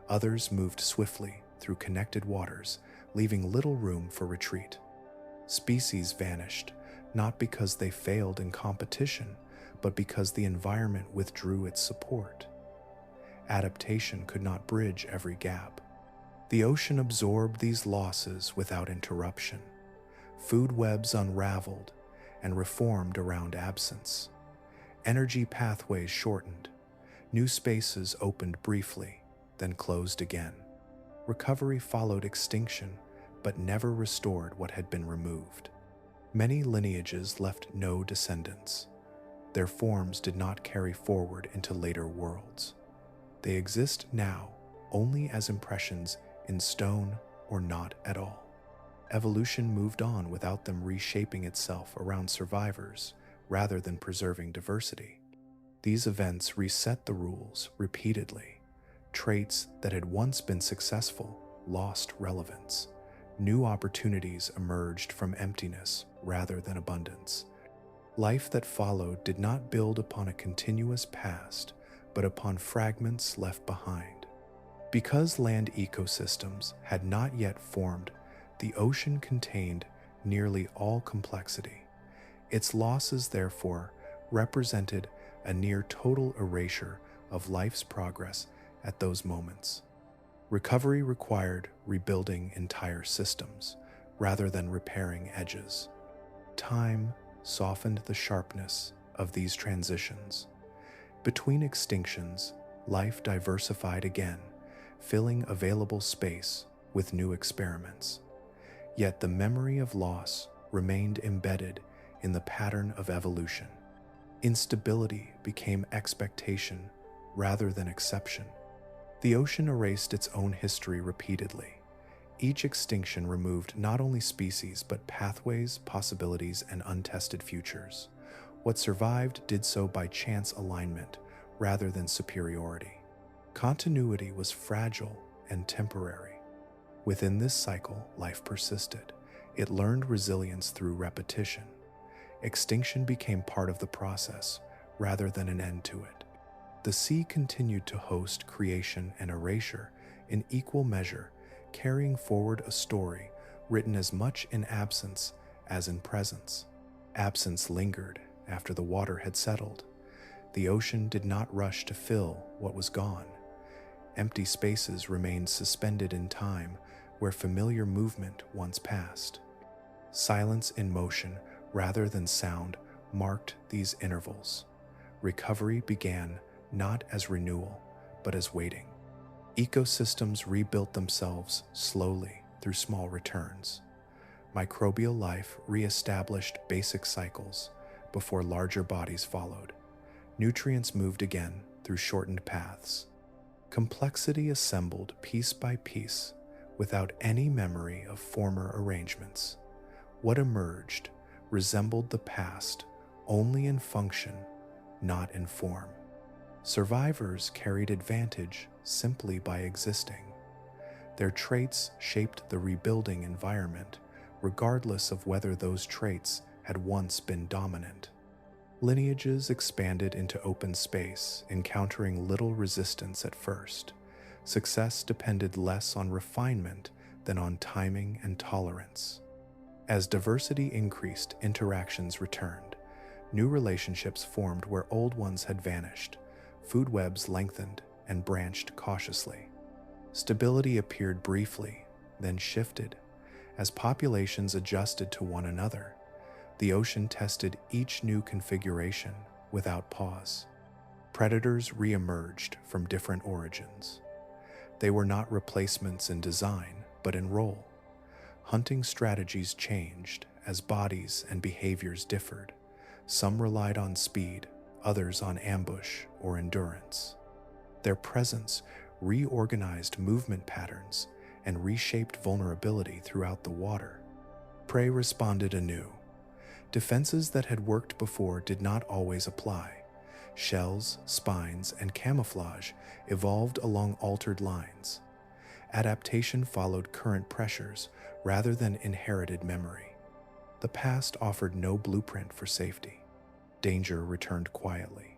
Others moved swiftly through connected waters, leaving little room for retreat. Species vanished, not because they failed in competition, but because the environment withdrew its support. Adaptation could not bridge every gap. The ocean absorbed these losses without interruption. Food webs unraveled and reformed around absence. Energy pathways shortened. New spaces opened briefly, then closed again. Recovery followed extinction, but never restored what had been removed. Many lineages left no descendants. Their forms did not carry forward into later worlds. They exist now only as impressions in stone or not at all. Evolution moved on without them reshaping itself around survivors rather than preserving diversity. These events reset the rules repeatedly. Traits that had once been successful lost relevance. New opportunities emerged from emptiness rather than abundance. Life that followed did not build upon a continuous past, but upon fragments left behind. Because land ecosystems had not yet formed, the ocean contained nearly all complexity. Its losses, therefore, represented a near total erasure of life's progress at those moments. Recovery required rebuilding entire systems rather than repairing edges. Time softened the sharpness of these transitions. Between extinctions, life diversified again, filling available space with new experiments. Yet the memory of loss remained embedded in the pattern of evolution. Instability became expectation rather than exception. The ocean erased its own history repeatedly. Each extinction removed not only species but pathways, possibilities, and untested futures. What survived did so by chance alignment rather than superiority. Continuity was fragile and temporary. Within this cycle, life persisted. It learned resilience through repetition. Extinction became part of the process rather than an end to it. The sea continued to host creation and erasure in equal measure, carrying forward a story written as much in absence as in presence. Absence lingered after the water had settled. The ocean did not rush to fill what was gone. Empty spaces remained suspended in time where familiar movement once passed. Silence in motion rather than sound marked these intervals. Recovery began not as renewal, but as waiting. Ecosystems rebuilt themselves slowly through small returns. Microbial life re-established basic cycles before larger bodies followed. Nutrients moved again through shortened paths. Complexity assembled piece by piece without any memory of former arrangements. What emerged resembled the past only in function, not in form. Survivors carried advantage simply by existing. Their traits shaped the rebuilding environment, regardless of whether those traits had once been dominant. Lineages expanded into open space, encountering little resistance at first. Success depended less on refinement than on timing and tolerance. As diversity increased, interactions returned. New relationships formed where old ones had vanished. Food webs lengthened and branched cautiously. Stability appeared briefly, then shifted. As populations adjusted to one another, the ocean tested each new configuration without pause. Predators re-emerged from different origins. They were not replacements in design, but in role. Hunting strategies changed as bodies and behaviors differed. Some relied on speed, others on ambush or endurance. Their presence reorganized movement patterns and reshaped vulnerability throughout the water. Prey responded anew. Defenses that had worked before did not always apply. Shells, spines, and camouflage evolved along altered lines. Adaptation followed current pressures rather than inherited memory. The past offered no blueprint for safety. Danger returned quietly.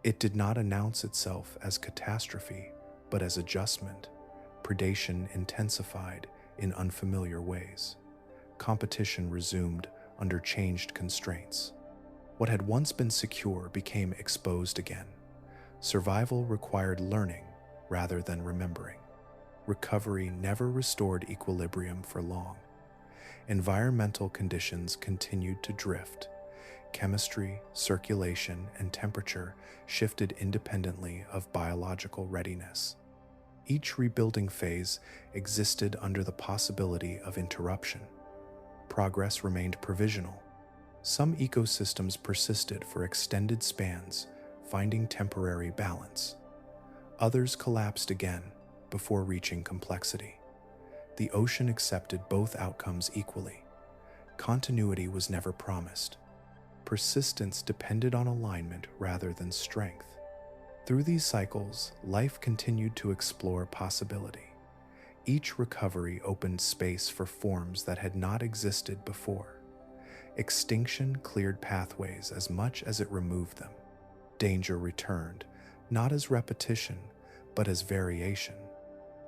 It did not announce itself as catastrophe, but as adjustment. Predation intensified in unfamiliar ways. Competition resumed under changed constraints. What had once been secure became exposed again. Survival required learning rather than remembering. Recovery never restored equilibrium for long. Environmental conditions continued to drift. Chemistry, circulation, and temperature shifted independently of biological readiness. Each rebuilding phase existed under the possibility of interruption. Progress remained provisional. Some ecosystems persisted for extended spans, finding temporary balance. Others collapsed again before reaching complexity. The ocean accepted both outcomes equally. Continuity was never promised. Persistence depended on alignment rather than strength. Through these cycles, life continued to explore possibility. Each recovery opened space for forms that had not existed before. Extinction cleared pathways as much as it removed them. Danger returned, not as repetition, but as variation.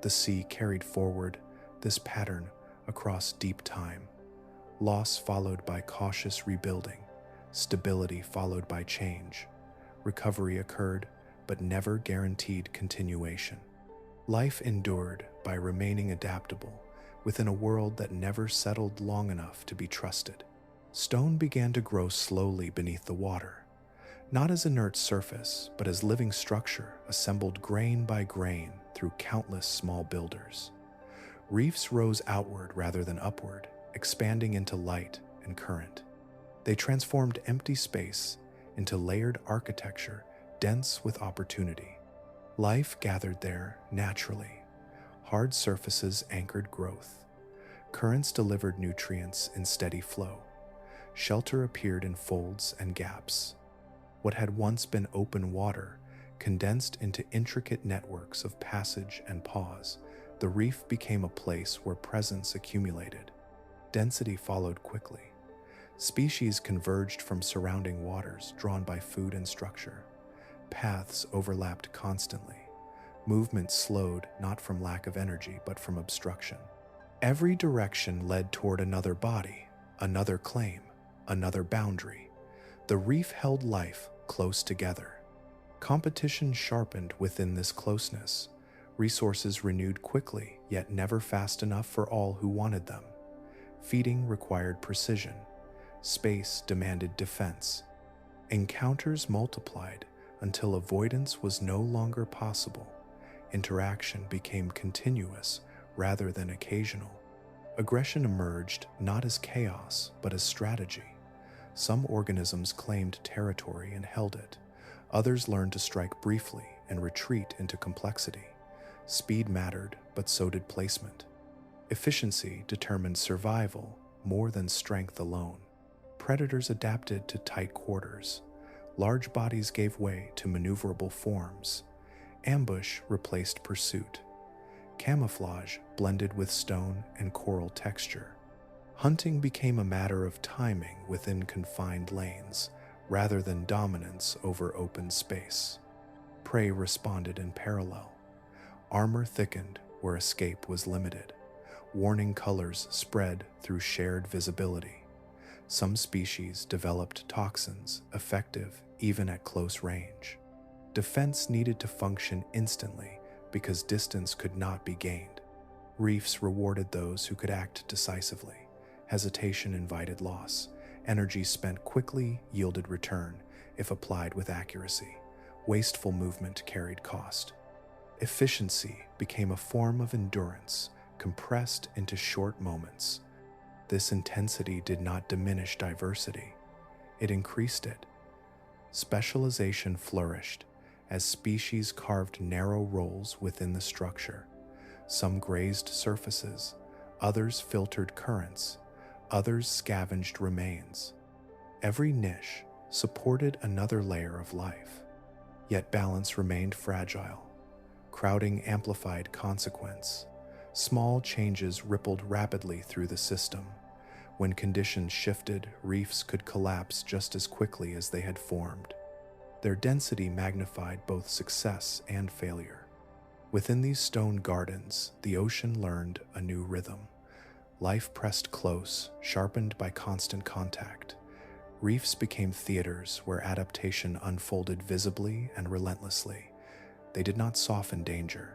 The sea carried forward this pattern across deep time. Loss followed by cautious rebuilding. Stability followed by change. Recovery occurred, but never guaranteed continuation. Life endured by remaining adaptable within a world that never settled long enough to be trusted. Stone began to grow slowly beneath the water, not as inert surface, but as living structure assembled grain by grain through countless small builders. Reefs rose outward rather than upward, expanding into light and current. They transformed empty space into layered architecture dense with opportunity. Life gathered there naturally. Hard surfaces anchored growth. Currents delivered nutrients in steady flow. Shelter appeared in folds and gaps. What had once been open water condensed into intricate networks of passage and pause. The reef became a place where presence accumulated. Density followed quickly. Species converged from surrounding waters, drawn by food and structure. Paths overlapped constantly. Movement slowed not from lack of energy, but from obstruction. Every direction led toward another body, another claim, another boundary. The reef held life close together. Competition sharpened within this closeness. Resources renewed quickly, yet never fast enough for all who wanted them. Feeding required precision. Space demanded defense. Encounters multiplied until avoidance was no longer possible. Interaction became continuous rather than occasional. Aggression emerged not as chaos but as strategy. Some organisms claimed territory and held it. Others learned to strike briefly and retreat into complexity. Speed mattered, but so did placement. Efficiency determined survival more than strength alone. Predators adapted to tight quarters. Large bodies gave way to maneuverable forms. Ambush replaced pursuit. Camouflage blended with stone and coral texture. Hunting became a matter of timing within confined lanes, rather than dominance over open space. Prey responded in parallel. Armor thickened where escape was limited. Warning colors spread through shared visibility. Some species developed toxins, effective even at close range. Defense needed to function instantly because distance could not be gained. Reefs rewarded those who could act decisively. Hesitation invited loss. Energy spent quickly yielded return if applied with accuracy. Wasteful movement carried cost. Efficiency became a form of endurance, compressed into short moments. This intensity did not diminish diversity. It increased it. Specialization flourished as species carved narrow roles within the structure. Some grazed surfaces, others filtered currents, others scavenged remains. Every niche supported another layer of life, yet balance remained fragile. Crowding amplified consequence. Small changes rippled rapidly through the system. When conditions shifted, reefs could collapse just as quickly as they had formed. Their density magnified both success and failure. Within these stone gardens, the ocean learned a new rhythm. Life pressed close, sharpened by constant contact. Reefs became theaters where adaptation unfolded visibly and relentlessly. They did not soften danger.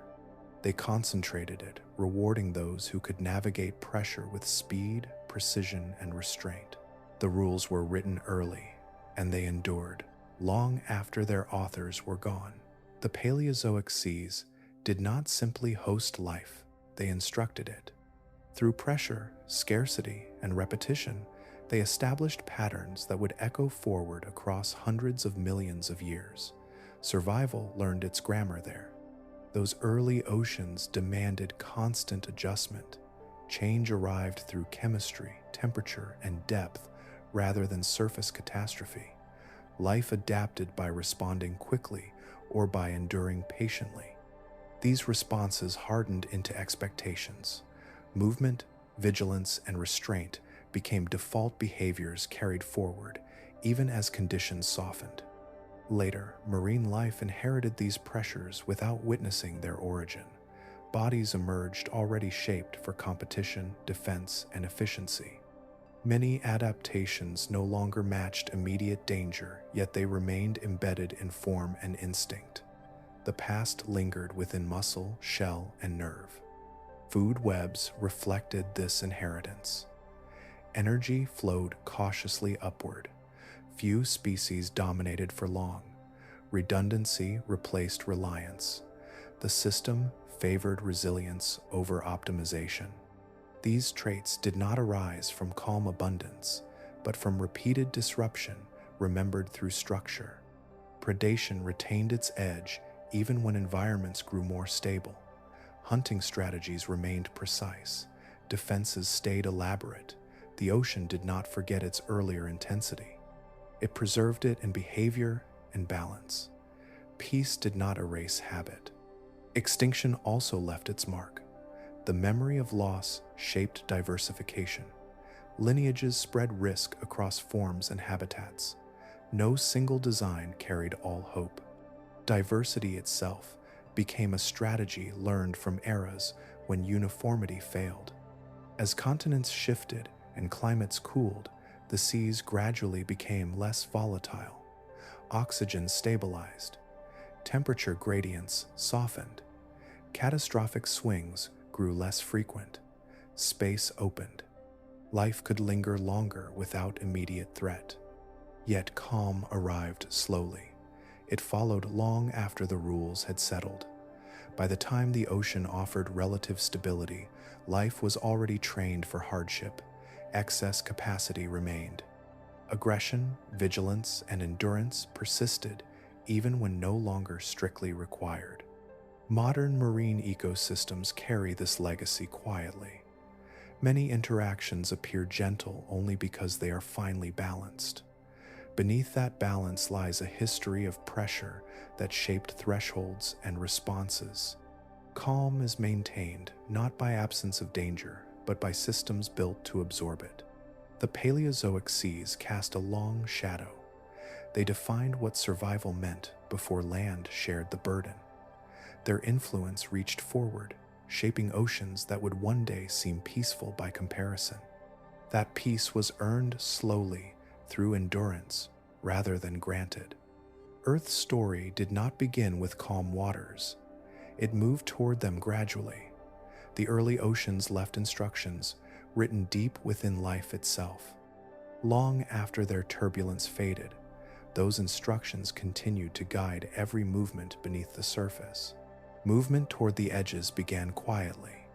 They concentrated it, rewarding those who could navigate pressure with speed, precision, and restraint. The rules were written early, and they endured, long after their authors were gone. The Paleozoic seas did not simply host life, they instructed it. Through pressure, scarcity, and repetition, they established patterns that would echo forward across hundreds of millions of years. Survival learned its grammar there. Those early oceans demanded constant adjustment. Change arrived through chemistry, temperature, and depth rather than surface catastrophe. Life adapted by responding quickly or by enduring patiently. These responses hardened into expectations. Movement, vigilance, and restraint became default behaviors carried forward, even as conditions softened. Later, marine life inherited these pressures without witnessing their origin. Bodies emerged already shaped for competition, defense, and efficiency. Many adaptations no longer matched immediate danger, yet they remained embedded in form and instinct. The past lingered within muscle, shell, and nerve. Food webs reflected this inheritance. Energy flowed cautiously upward. Few species dominated for long. Redundancy replaced reliance. The system favored resilience over optimization. These traits did not arise from calm abundance, but from repeated disruption remembered through structure. Predation retained its edge even when environments grew more stable. Hunting strategies remained precise. Defenses stayed elaborate. The ocean did not forget its earlier intensity. It preserved it in behavior and balance. Peace did not erase habit. Extinction also left its mark. The memory of loss shaped diversification. Lineages spread risk across forms and habitats. No single design carried all hope. Diversity itself became a strategy learned from eras when uniformity failed. As continents shifted and climates cooled, the seas gradually became less volatile. Oxygen stabilized. Temperature gradients softened. Catastrophic swings grew less frequent. Space opened. Life could linger longer without immediate threat. Yet calm arrived slowly. It followed long after the rules had settled. By the time the ocean offered relative stability, life was already trained for hardship. Excess capacity remained. Aggression, vigilance, and endurance persisted even when no longer strictly required. Modern marine ecosystems carry this legacy quietly. Many interactions appear gentle only because they are finely balanced. Beneath that balance lies a history of pressure that shaped thresholds and responses. Calm is maintained not by absence of danger, but by systems built to absorb it. The Paleozoic seas cast a long shadow. They defined what survival meant before land shared the burden. Their influence reached forward, shaping oceans that would one day seem peaceful by comparison. That peace was earned slowly through endurance rather than granted. Earth's story did not begin with calm waters. It moved toward them gradually. The early oceans left instructions written deep within life itself. Long after their turbulence faded, those instructions continued to guide every movement beneath the surface. Movement toward the edges began quietly,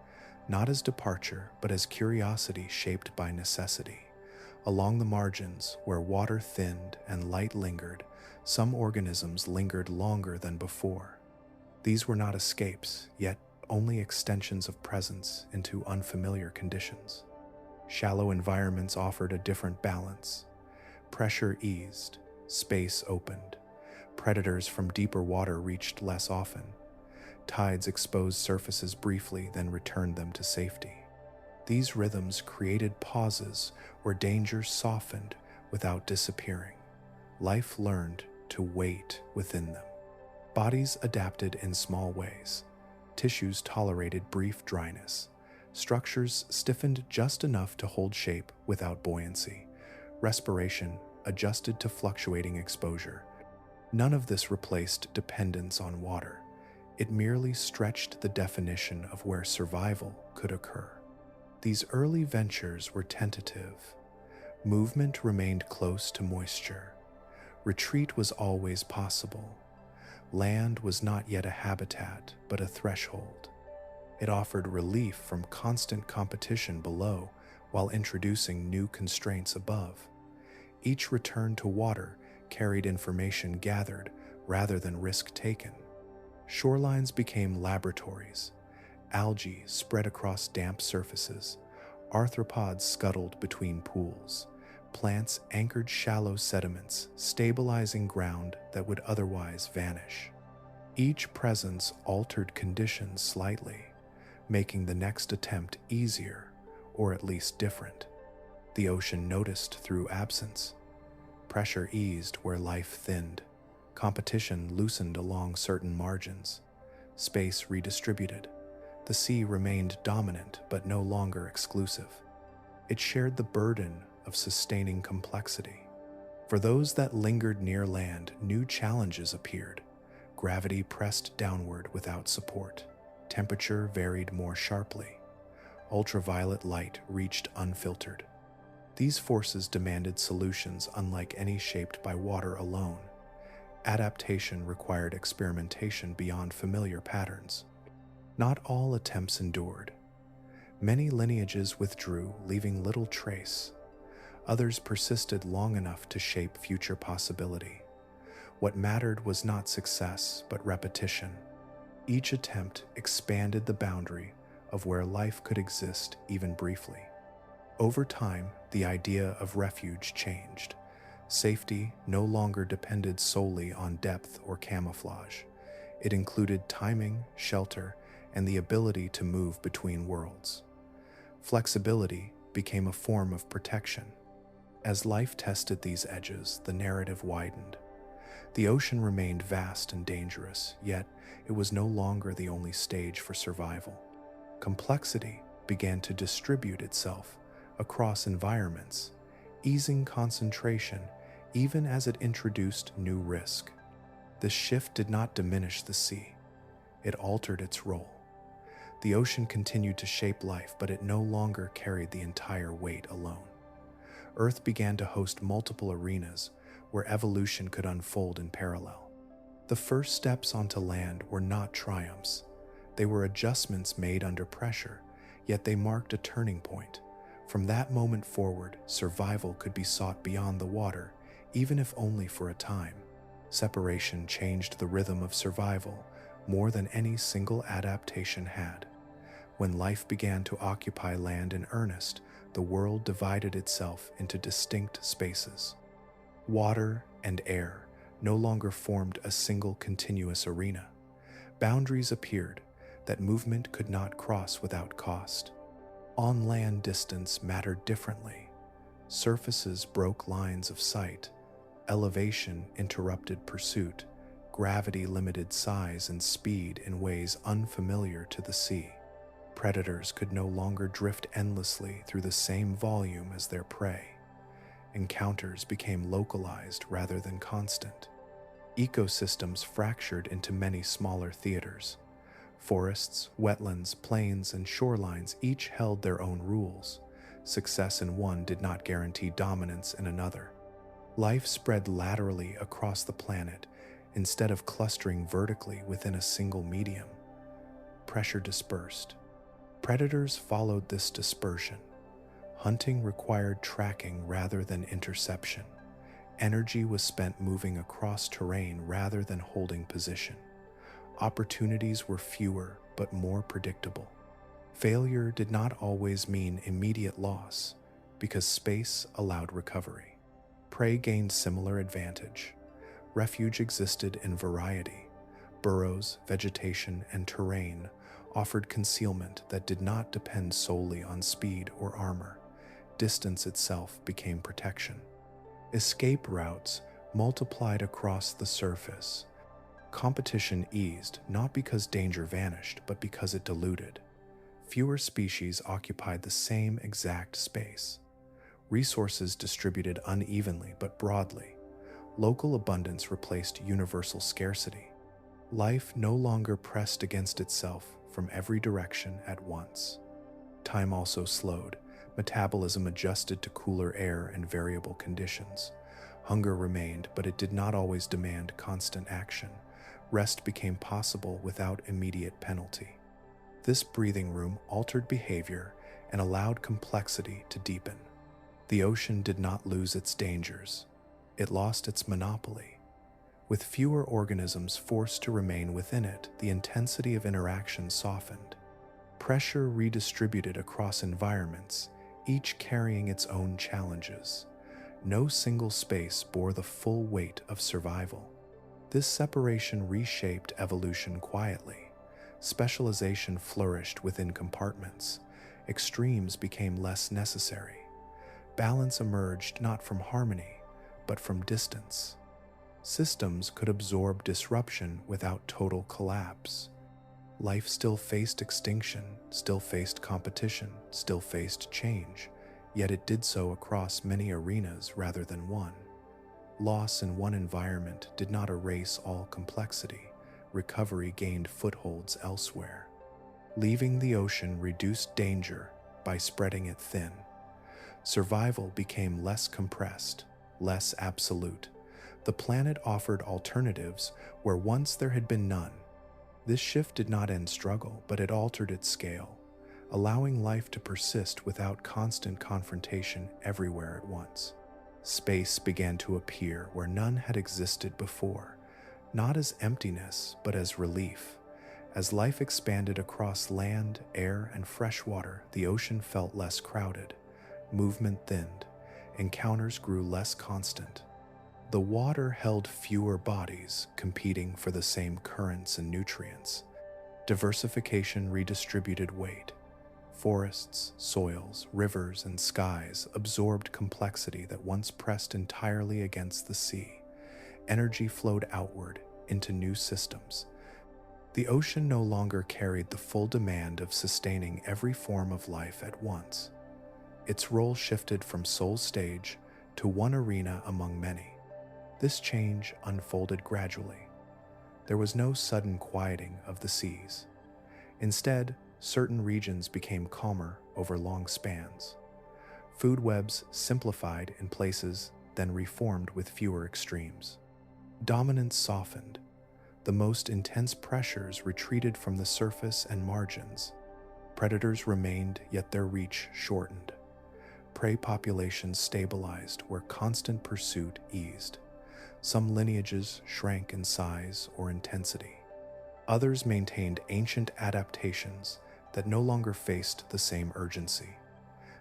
not as departure, but as curiosity shaped by necessity. Along the margins, where water thinned and light lingered, some organisms lingered longer than before. These were not escapes, yet only extensions of presence into unfamiliar conditions. Shallow environments offered a different balance. Pressure eased, space opened. Predators from deeper water reached less often. Tides exposed surfaces briefly, then returned them to safety. These rhythms created pauses where danger softened without disappearing. Life learned to wait within them. Bodies adapted in small ways. Tissues tolerated brief dryness. Structures stiffened just enough to hold shape without buoyancy. Respiration adjusted to fluctuating exposure. None of this replaced dependence on water. It merely stretched the definition of where survival could occur. These early ventures were tentative. Movement remained close to moisture. Retreat was always possible. Land was not yet a habitat, but a threshold. It offered relief from constant competition below while introducing new constraints above. Each return to water carried information gathered rather than risk taken. Shorelines became laboratories. Algae spread across damp surfaces. Arthropods scuttled between pools. Plants anchored shallow sediments, stabilizing ground that would otherwise vanish. Each presence altered conditions slightly, making the next attempt easier, or at least different. The ocean noticed through absence. Pressure eased where life thinned. Competition loosened along certain margins. Space redistributed. The sea remained dominant but no longer exclusive. It shared the burden of sustaining complexity. For those that lingered near land, new challenges appeared. Gravity pressed downward without support. Temperature varied more sharply. Ultraviolet light reached unfiltered. These forces demanded solutions unlike any shaped by water alone. Adaptation required experimentation beyond familiar patterns. Not all attempts endured. Many lineages withdrew, leaving little trace. Others persisted long enough to shape future possibility. What mattered was not success, but repetition. Each attempt expanded the boundary of where life could exist even briefly. Over time, the idea of refuge changed. Safety no longer depended solely on depth or camouflage. It included timing, shelter, and the ability to move between worlds. Flexibility became a form of protection. As life tested these edges, the narrative widened. The ocean remained vast and dangerous, yet it was no longer the only stage for survival. Complexity began to distribute itself across environments, easing concentration even as it introduced new risk. This shift did not diminish the sea. It altered its role. The ocean continued to shape life, but it no longer carried the entire weight alone. Earth began to host multiple arenas where evolution could unfold in parallel. The first steps onto land were not triumphs. They were adjustments made under pressure, yet they marked a turning point. From that moment forward, survival could be sought beyond the water, even if only for a time. Separation changed the rhythm of survival more than any single adaptation had. When life began to occupy land in earnest, the world divided itself into distinct spaces. Water and air no longer formed a single continuous arena. Boundaries appeared that movement could not cross without cost. On land, distance mattered differently. Surfaces broke lines of sight. Elevation interrupted pursuit. Gravity limited size and speed in ways unfamiliar to the sea. Predators could no longer drift endlessly through the same volume as their prey. Encounters became localized rather than constant. Ecosystems fractured into many smaller theaters. Forests, wetlands, plains, and shorelines each held their own rules. Success in one did not guarantee dominance in another. Life spread laterally across the planet instead of clustering vertically within a single medium. Pressure dispersed. Predators followed this dispersion. Hunting required tracking rather than interception. Energy was spent moving across terrain rather than holding position. Opportunities were fewer but more predictable. Failure did not always mean immediate loss, because space allowed recovery. Prey gained similar advantage. Refuge existed in variety. Burrows, vegetation, and terrain offered concealment that did not depend solely on speed or armor. Distance itself became protection. Escape routes multiplied across the surface. Competition eased not because danger vanished, but because it diluted. Fewer species occupied the same exact space. Resources distributed unevenly but broadly. Local abundance replaced universal scarcity. Life no longer pressed against itself from every direction at once. Time also slowed. Metabolism adjusted to cooler air and variable conditions. Hunger remained, but it did not always demand constant action. Rest became possible without immediate penalty. This breathing room altered behavior and allowed complexity to deepen. The ocean did not lose its dangers. It lost its monopoly. With fewer organisms forced to remain within it, the intensity of interaction softened. Pressure redistributed across environments, each carrying its own challenges. No single space bore the full weight of survival. This separation reshaped evolution quietly. Specialization flourished within compartments. Extremes became less necessary. Balance emerged not from harmony, but from distance. Systems could absorb disruption without total collapse. Life still faced extinction, still faced competition, still faced change, yet it did so across many arenas rather than one. Loss in one environment did not erase all complexity. Recovery gained footholds elsewhere. Leaving the ocean reduced danger by spreading it thin. Survival became less compressed, less absolute. The planet offered alternatives where once there had been none. This shift did not end struggle, but it altered its scale, allowing life to persist without constant confrontation everywhere at once. Space began to appear where none had existed before, not as emptiness, but as relief. As life expanded across land, air, and fresh water, the ocean felt less crowded. Movement thinned. Encounters grew less constant. The water held fewer bodies competing for the same currents and nutrients. Diversification redistributed weight. Forests, soils, rivers, and skies absorbed complexity that once pressed entirely against the sea. Energy flowed outward into new systems. The ocean no longer carried the full demand of sustaining every form of life at once. Its role shifted from sole stage to one arena among many. This change unfolded gradually. There was no sudden quieting of the seas. Instead, certain regions became calmer over long spans. Food webs simplified in places, then reformed with fewer extremes. Dominance softened. The most intense pressures retreated from the surface and margins. Predators remained, yet their reach shortened. Prey populations stabilized where constant pursuit eased. Some lineages shrank in size or intensity. Others maintained ancient adaptations that no longer faced the same urgency.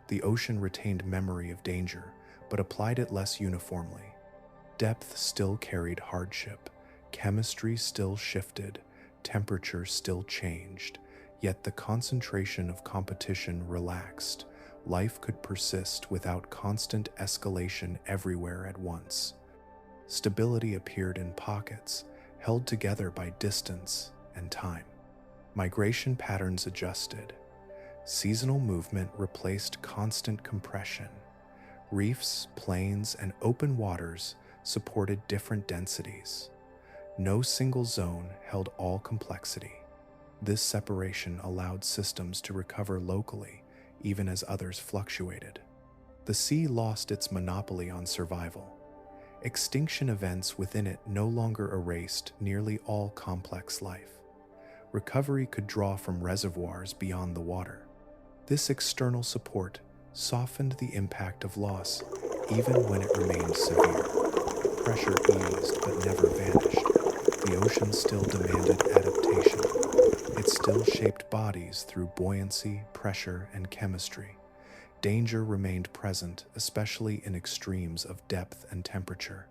The ocean retained memory of danger, but applied it less uniformly. Depth still carried hardship, chemistry still shifted, temperature still changed, yet the concentration of competition relaxed. Life could persist without constant escalation everywhere at once. Stability appeared in pockets, held together by distance and time. Migration patterns adjusted. Seasonal movement replaced constant compression. Reefs, plains, and open waters supported different densities. No single zone held all complexity. This separation allowed systems to recover locally, even as others fluctuated. The sea lost its monopoly on survival. Extinction events within it no longer erased nearly all complex life. Recovery could draw from reservoirs beyond the water. This external support softened the impact of loss, even when it remained severe. Pressure eased but never vanished. The ocean still demanded adaptation. It still shaped bodies through buoyancy, pressure, and chemistry. Danger remained present, especially in extremes of depth and temperature.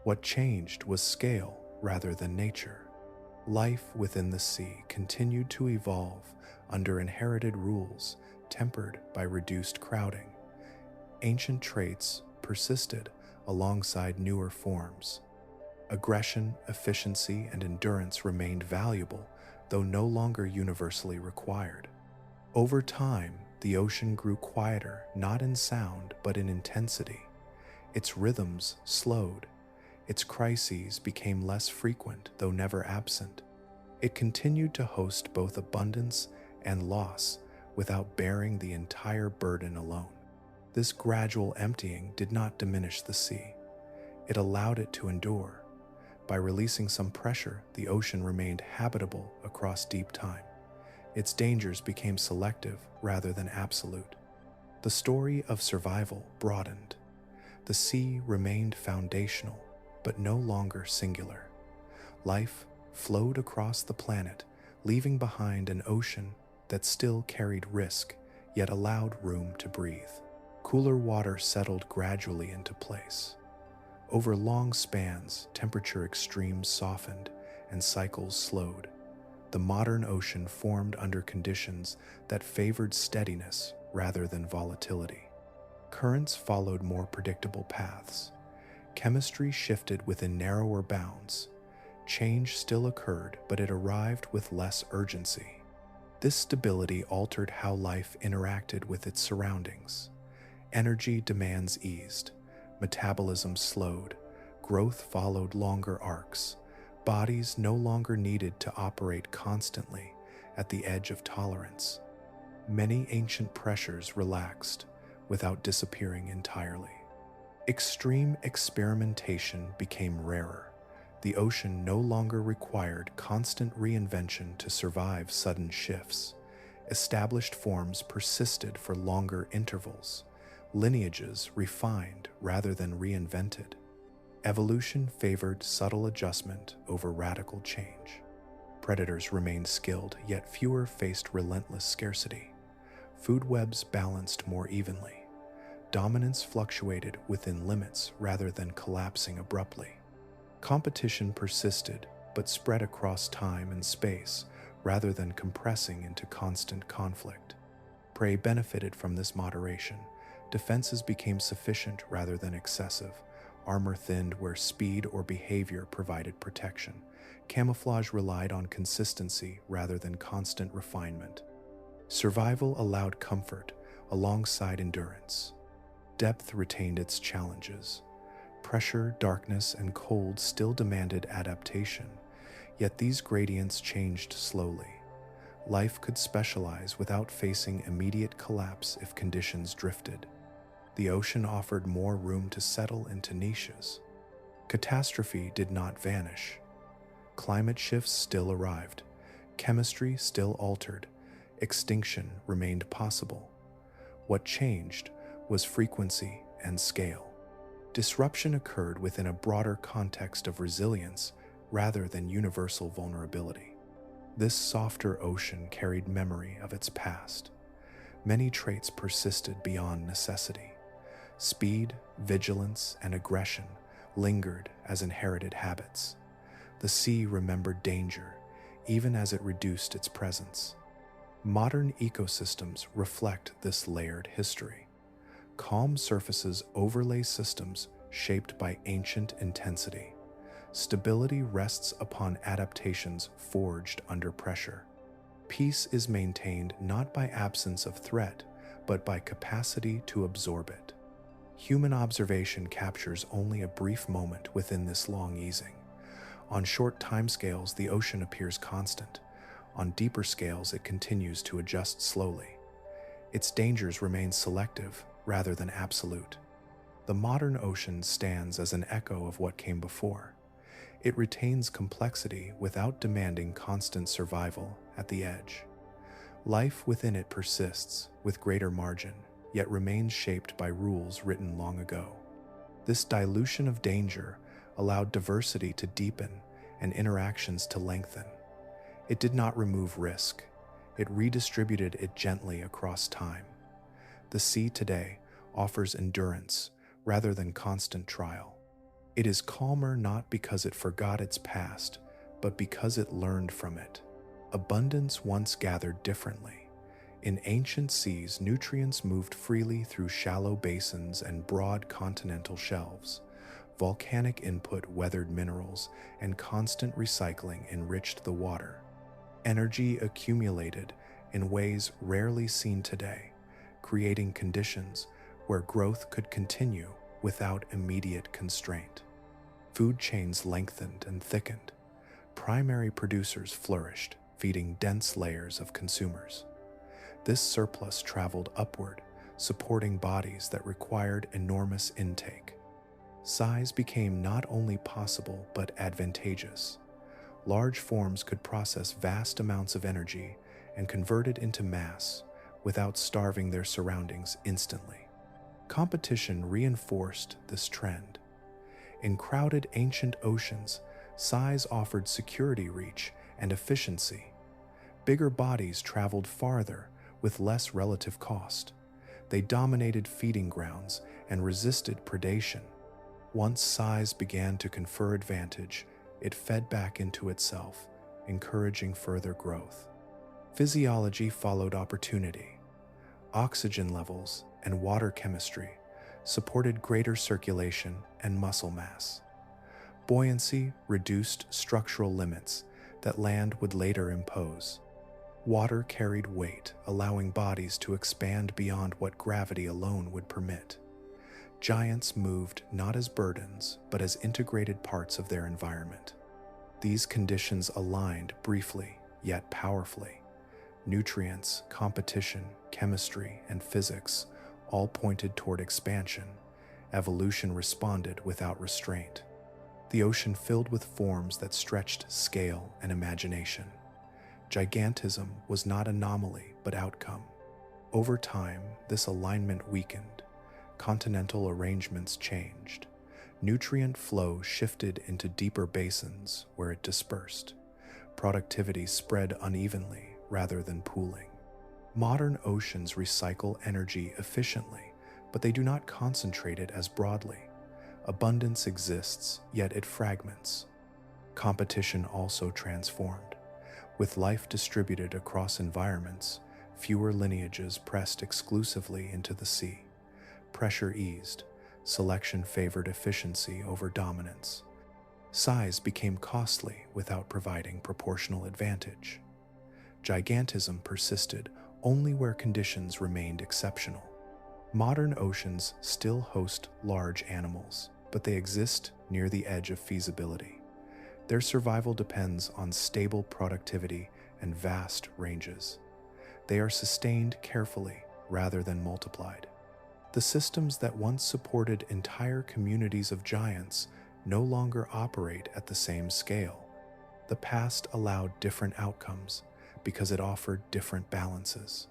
What changed was scale rather than nature. Life within the sea continued to evolve under inherited rules, tempered by reduced crowding. Ancient traits persisted alongside newer forms. Aggression, efficiency, and endurance remained valuable, though no longer universally required. Over time, the ocean grew quieter, not in sound, but in intensity. Its rhythms slowed. Its crises became less frequent, though never absent. It continued to host both abundance and loss without bearing the entire burden alone. This gradual emptying did not diminish the sea. It allowed it to endure. By releasing some pressure, the ocean remained habitable across deep time. Its dangers became selective rather than absolute. The story of survival broadened. The sea remained foundational, but no longer singular. Life flowed across the planet, leaving behind an ocean that still carried risk, yet allowed room to breathe. Cooler water settled gradually into place. Over long spans, temperature extremes softened and cycles slowed. The modern ocean formed under conditions that favored steadiness rather than volatility. Currents followed more predictable paths. Chemistry shifted within narrower bounds. Change still occurred, but it arrived with less urgency. This stability altered how life interacted with its surroundings. Energy demands eased. Metabolism slowed. Growth followed longer arcs. Bodies no longer needed to operate constantly at the edge of tolerance. Many ancient pressures relaxed without disappearing entirely. Extreme experimentation became rarer. The ocean no longer required constant reinvention to survive sudden shifts. Established forms persisted for longer intervals. Lineages refined rather than reinvented. Evolution favored subtle adjustment over radical change. Predators remained skilled, yet fewer faced relentless scarcity. Food webs balanced more evenly. Dominance fluctuated within limits rather than collapsing abruptly. Competition persisted, but spread across time and space rather than compressing into constant conflict. Prey benefited from this moderation. Defenses became sufficient rather than excessive. Armor thinned where speed or behavior provided protection. Camouflage relied on consistency rather than constant refinement. Survival allowed comfort alongside endurance. Depth retained its challenges. Pressure, darkness, and cold still demanded adaptation, yet these gradients changed slowly. Life could specialize without facing immediate collapse if conditions drifted. The ocean offered more room to settle into niches. Catastrophe did not vanish. Climate shifts still arrived, chemistry still altered, extinction remained possible. What changed was frequency and scale. Disruption occurred within a broader context of resilience rather than universal vulnerability. This softer ocean carried memory of its past. Many traits persisted beyond necessity. Speed, vigilance, and aggression lingered as inherited habits. The sea remembered danger, even as it reduced its presence. Modern ecosystems reflect this layered history. Calm surfaces overlay systems shaped by ancient intensity. Stability rests upon adaptations forged under pressure. Peace is maintained not by absence of threat, but by capacity to absorb it. Human observation captures only a brief moment within this long easing. On short timescales, the ocean appears constant. On deeper scales, it continues to adjust slowly. Its dangers remain selective rather than absolute. The modern ocean stands as an echo of what came before. It retains complexity without demanding constant survival at the edge. Life within it persists with greater margin, yet remains shaped by rules written long ago. This dilution of danger allowed diversity to deepen and interactions to lengthen. It did not remove risk. It redistributed it gently across time. The sea today offers endurance rather than constant trial. It is calmer not because it forgot its past, but because it learned from it. Abundance once gathered differently. In ancient seas, nutrients moved freely through shallow basins and broad continental shelves. Volcanic input weathered minerals, and constant recycling enriched the water. Energy accumulated in ways rarely seen today, creating conditions where growth could continue without immediate constraint. Food chains lengthened and thickened. Primary producers flourished, feeding dense layers of consumers. This surplus traveled upward, supporting bodies that required enormous intake. Size became not only possible but advantageous. Large forms could process vast amounts of energy and convert it into mass without starving their surroundings instantly. Competition reinforced this trend. In crowded ancient oceans, size offered security reach and efficiency. Bigger bodies traveled farther with less relative cost. They dominated feeding grounds and resisted predation. Once size began to confer advantage, it fed back into itself, encouraging further growth. Physiology followed opportunity. Oxygen levels and water chemistry supported greater circulation and muscle mass. Buoyancy reduced structural limits that land would later impose. Water carried weight, allowing bodies to expand beyond what gravity alone would permit. Giants moved not as burdens, but as integrated parts of their environment. These conditions aligned briefly, yet powerfully. Nutrients, competition, chemistry, and physics all pointed toward expansion. Evolution responded without restraint. The ocean filled with forms that stretched scale and imagination. Gigantism was not anomaly, but outcome. Over time, this alignment weakened. Continental arrangements changed. Nutrient flow shifted into deeper basins where it dispersed. Productivity spread unevenly rather than pooling. Modern oceans recycle energy efficiently, but they do not concentrate it as broadly. Abundance exists, yet it fragments. Competition also transformed. With life distributed across environments, fewer lineages pressed exclusively into the sea. Pressure eased. Selection favored efficiency over dominance. Size became costly without providing proportional advantage. Gigantism persisted only where conditions remained exceptional. Modern oceans still host large animals, but they exist near the edge of feasibility. Their survival depends on stable productivity and vast ranges. They are sustained carefully rather than multiplied. The systems that once supported entire communities of giants no longer operate at the same scale. The past allowed different outcomes because it offered different balances.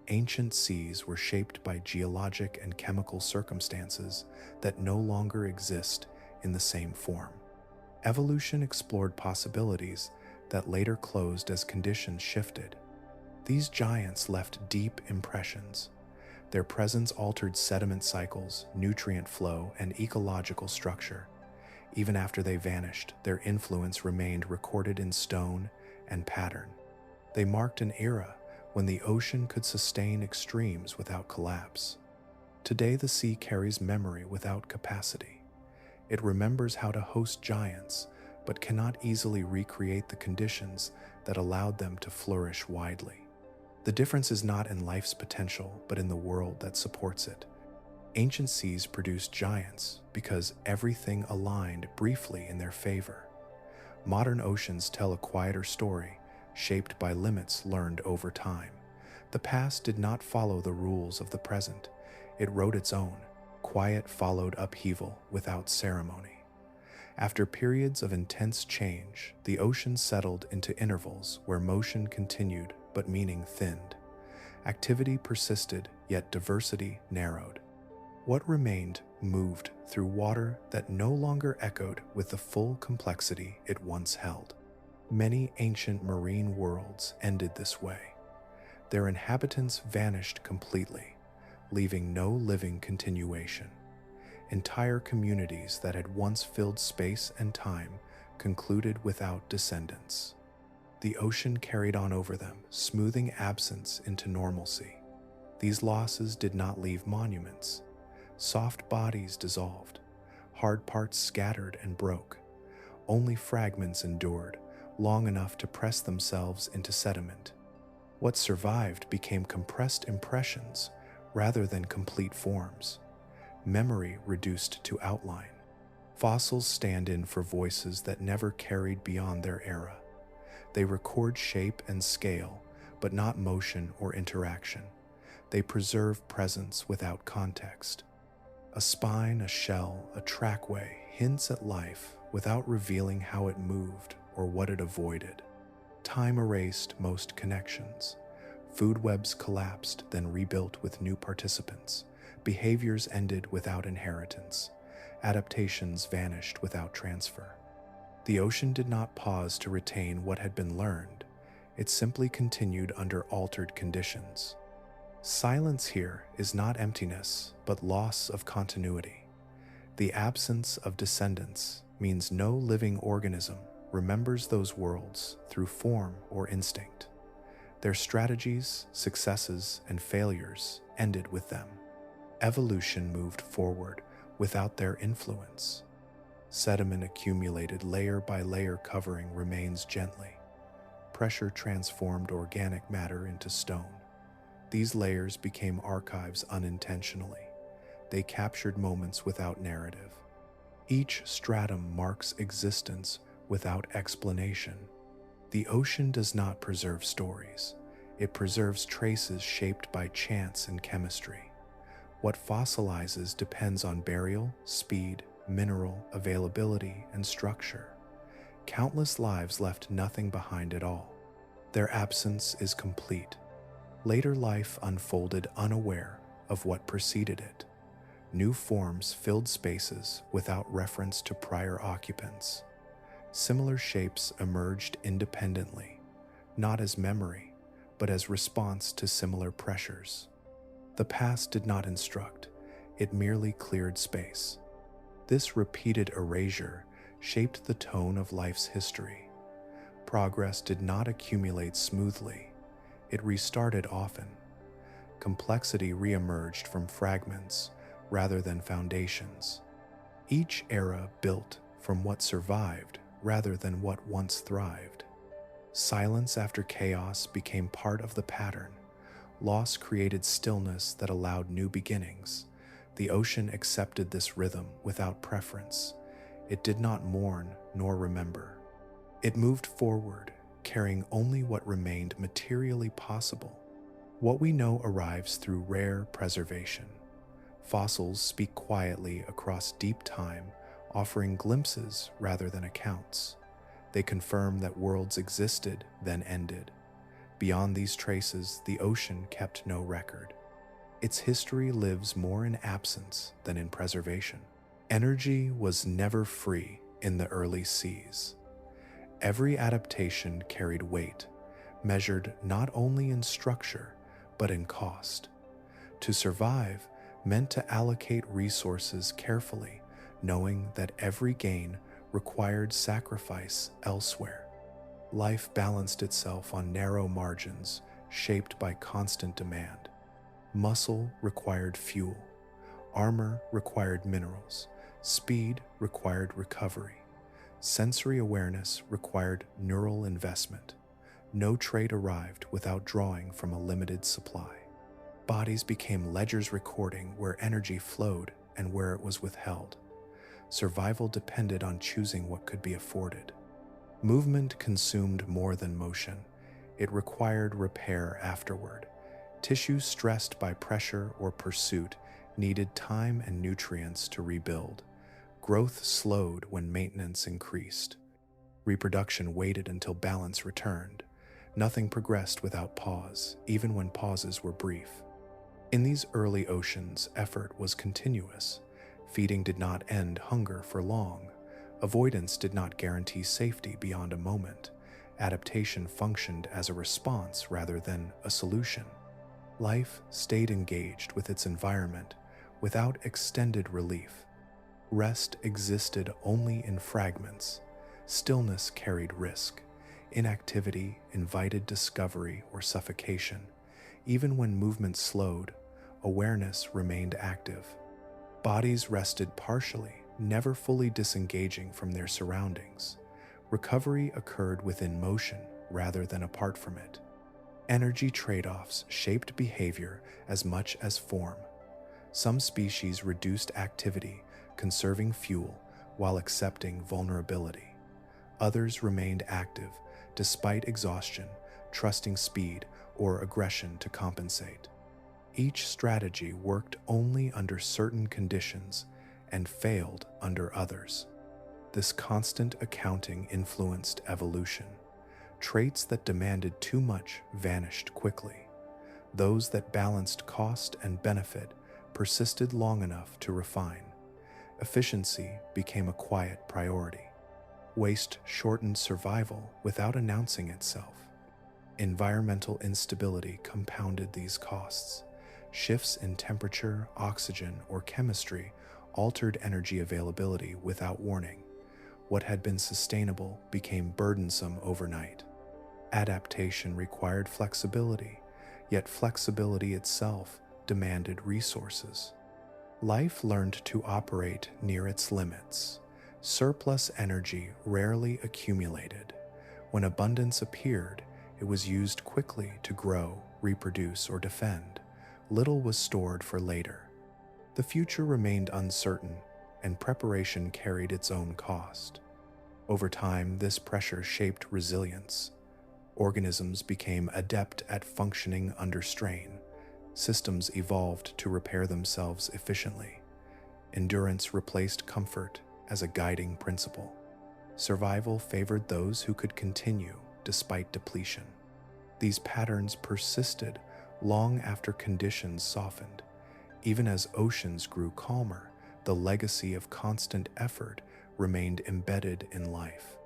Ancient seas were shaped by geologic and chemical circumstances that no longer exist in the same form. Evolution explored possibilities that later closed as conditions shifted. These giants left deep impressions. Their presence altered sediment cycles, nutrient flow, and ecological structure. Even after they vanished, their influence remained recorded in stone and pattern. They marked an era when the ocean could sustain extremes without collapse. Today, the sea carries memory without capacity. It remembers how to host giants, but cannot easily recreate the conditions that allowed them to flourish widely. The difference is not in life's potential, but in the world that supports it. Ancient seas produced giants because everything aligned briefly in their favor. Modern oceans tell a quieter story, shaped by limits learned over time. The past did not follow the rules of the present. It wrote its own. Quiet followed upheaval without ceremony. After periods of intense change, the ocean settled into intervals where motion continued but meaning thinned. Activity persisted, yet diversity narrowed. What remained moved through water that no longer echoed with the full complexity it once held. Many ancient marine worlds ended this way. Their inhabitants vanished completely, leaving no living continuation. Entire communities that had once filled space and time concluded without descendants. The ocean carried on over them, smoothing absence into normalcy. These losses did not leave monuments. Soft bodies dissolved, hard parts scattered and broke. Only fragments endured, long enough to press themselves into sediment. What survived became compressed impressions rather than complete forms. Memory reduced to outline. Fossils stand in for voices that never carried beyond their era. They record shape and scale, but not motion or interaction. They preserve presence without context. A spine, a shell, a trackway hints at life without revealing how it moved or what it avoided. Time erased most connections. Food webs collapsed, then rebuilt with new participants. Behaviors ended without inheritance. Adaptations vanished without transfer. The ocean did not pause to retain what had been learned. It simply continued under altered conditions. Silence here is not emptiness, but loss of continuity. The absence of descendants means no living organism remembers those worlds through form or instinct. Their strategies, successes, and failures ended with them. Evolution moved forward without their influence. Sediment accumulated layer by layer, covering remains gently. Pressure transformed organic matter into stone. These layers became archives unintentionally. They captured moments without narrative. Each stratum marks existence without explanation. The ocean does not preserve stories. It preserves traces shaped by chance and chemistry. What fossilizes depends on burial, speed, mineral availability, and structure. Countless lives left nothing behind at all. Their absence is complete. Later life unfolded unaware of what preceded it. New forms filled spaces without reference to prior occupants. Similar shapes emerged independently, not as memory, but as response to similar pressures. The past did not instruct, it merely cleared space. This repeated erasure shaped the tone of life's history. Progress did not accumulate smoothly. It restarted often. Complexity reemerged from fragments rather than foundations. Each era built from what survived rather than what once thrived. Silence after chaos became part of the pattern. Loss created stillness that allowed new beginnings. The ocean accepted this rhythm without preference. It did not mourn nor remember. It moved forward, carrying only what remained materially possible. What we know arrives through rare preservation. Fossils speak quietly across deep time, offering glimpses rather than accounts. They confirm that worlds existed, then ended. Beyond these traces, the ocean kept no record. Its history lives more in absence than in preservation. Energy was never free in the early seas. Every adaptation carried weight, measured not only in structure, but in cost. To survive meant to allocate resources carefully, knowing that every gain required sacrifice elsewhere. Life balanced itself on narrow margins, shaped by constant demand. Muscle required fuel, armor required minerals, speed required recovery, sensory awareness required neural investment. No trade arrived without drawing from a limited supply. Bodies became ledgers recording where energy flowed and where it was withheld. Survival depended on choosing what could be afforded. Movement consumed more than motion. It required repair afterward. Tissues stressed by pressure or pursuit needed time and nutrients to rebuild. Growth slowed when maintenance increased. Reproduction waited until balance returned. Nothing progressed without pause, even when pauses were brief. In these early oceans, effort was continuous. Feeding did not end hunger for long. Avoidance did not guarantee safety beyond a moment. Adaptation functioned as a response rather than a solution. Life stayed engaged with its environment without extended relief. Rest existed only in fragments. Stillness carried risk. Inactivity invited discovery or suffocation. Even when movement slowed, awareness remained active. Bodies rested partially, never fully disengaging from their surroundings. Recovery occurred within motion rather than apart from it. Energy trade-offs shaped behavior as much as form. Some species reduced activity, conserving fuel while accepting vulnerability. Others remained active, despite exhaustion, trusting speed or aggression to compensate. Each strategy worked only under certain conditions and failed under others. This constant accounting influenced evolution. Traits that demanded too much vanished quickly. Those that balanced cost and benefit persisted long enough to refine. Efficiency became a quiet priority. Waste shortened survival without announcing itself. Environmental instability compounded these costs. Shifts in temperature, oxygen, or chemistry altered energy availability without warning. What had been sustainable became burdensome overnight. Adaptation required flexibility, yet flexibility itself demanded resources. Life learned to operate near its limits. Surplus energy rarely accumulated. When abundance appeared, it was used quickly to grow, reproduce, or defend. Little was stored for later. The future remained uncertain, and preparation carried its own cost. Over time, this pressure shaped resilience. Organisms became adept at functioning under strain. Systems evolved to repair themselves efficiently. Endurance replaced comfort as a guiding principle. Survival favored those who could continue despite depletion. These patterns persisted long after conditions softened. Even as oceans grew calmer, the legacy of constant effort remained embedded in life.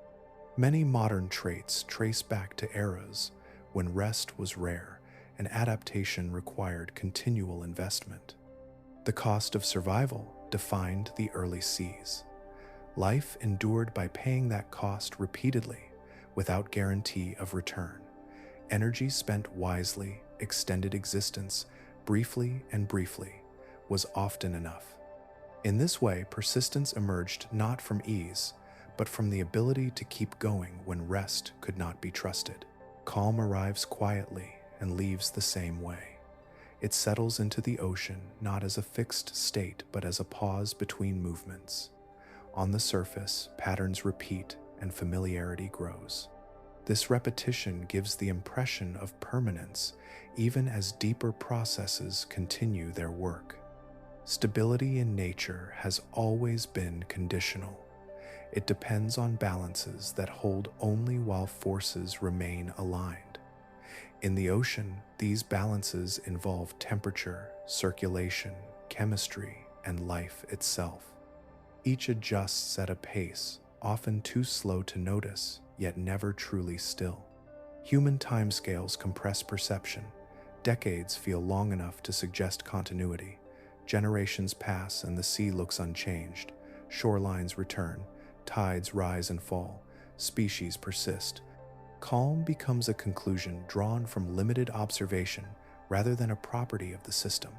Many modern traits trace back to eras when rest was rare and adaptation required continual investment. The cost of survival defined the early seas. Life endured by paying that cost repeatedly, without guarantee of return. Energy spent wisely, extended existence, briefly, was often enough. In this way, persistence emerged not from ease, but from the ability to keep going when rest could not be trusted. Calm arrives quietly and leaves the same way. It settles into the ocean not as a fixed state, but as a pause between movements. On the surface, patterns repeat and familiarity grows. This repetition gives the impression of permanence, even as deeper processes continue their work. Stability in nature has always been conditional. It depends on balances that hold only while forces remain aligned. In the ocean, these balances involve temperature, circulation, chemistry, and life itself. Each adjusts at a pace, often too slow to notice, yet never truly still. Human timescales compress perception. Decades feel long enough to suggest continuity. Generations pass and the sea looks unchanged. Shorelines return, tides rise and fall, species persist. Calm becomes a conclusion drawn from limited observation rather than a property of the system.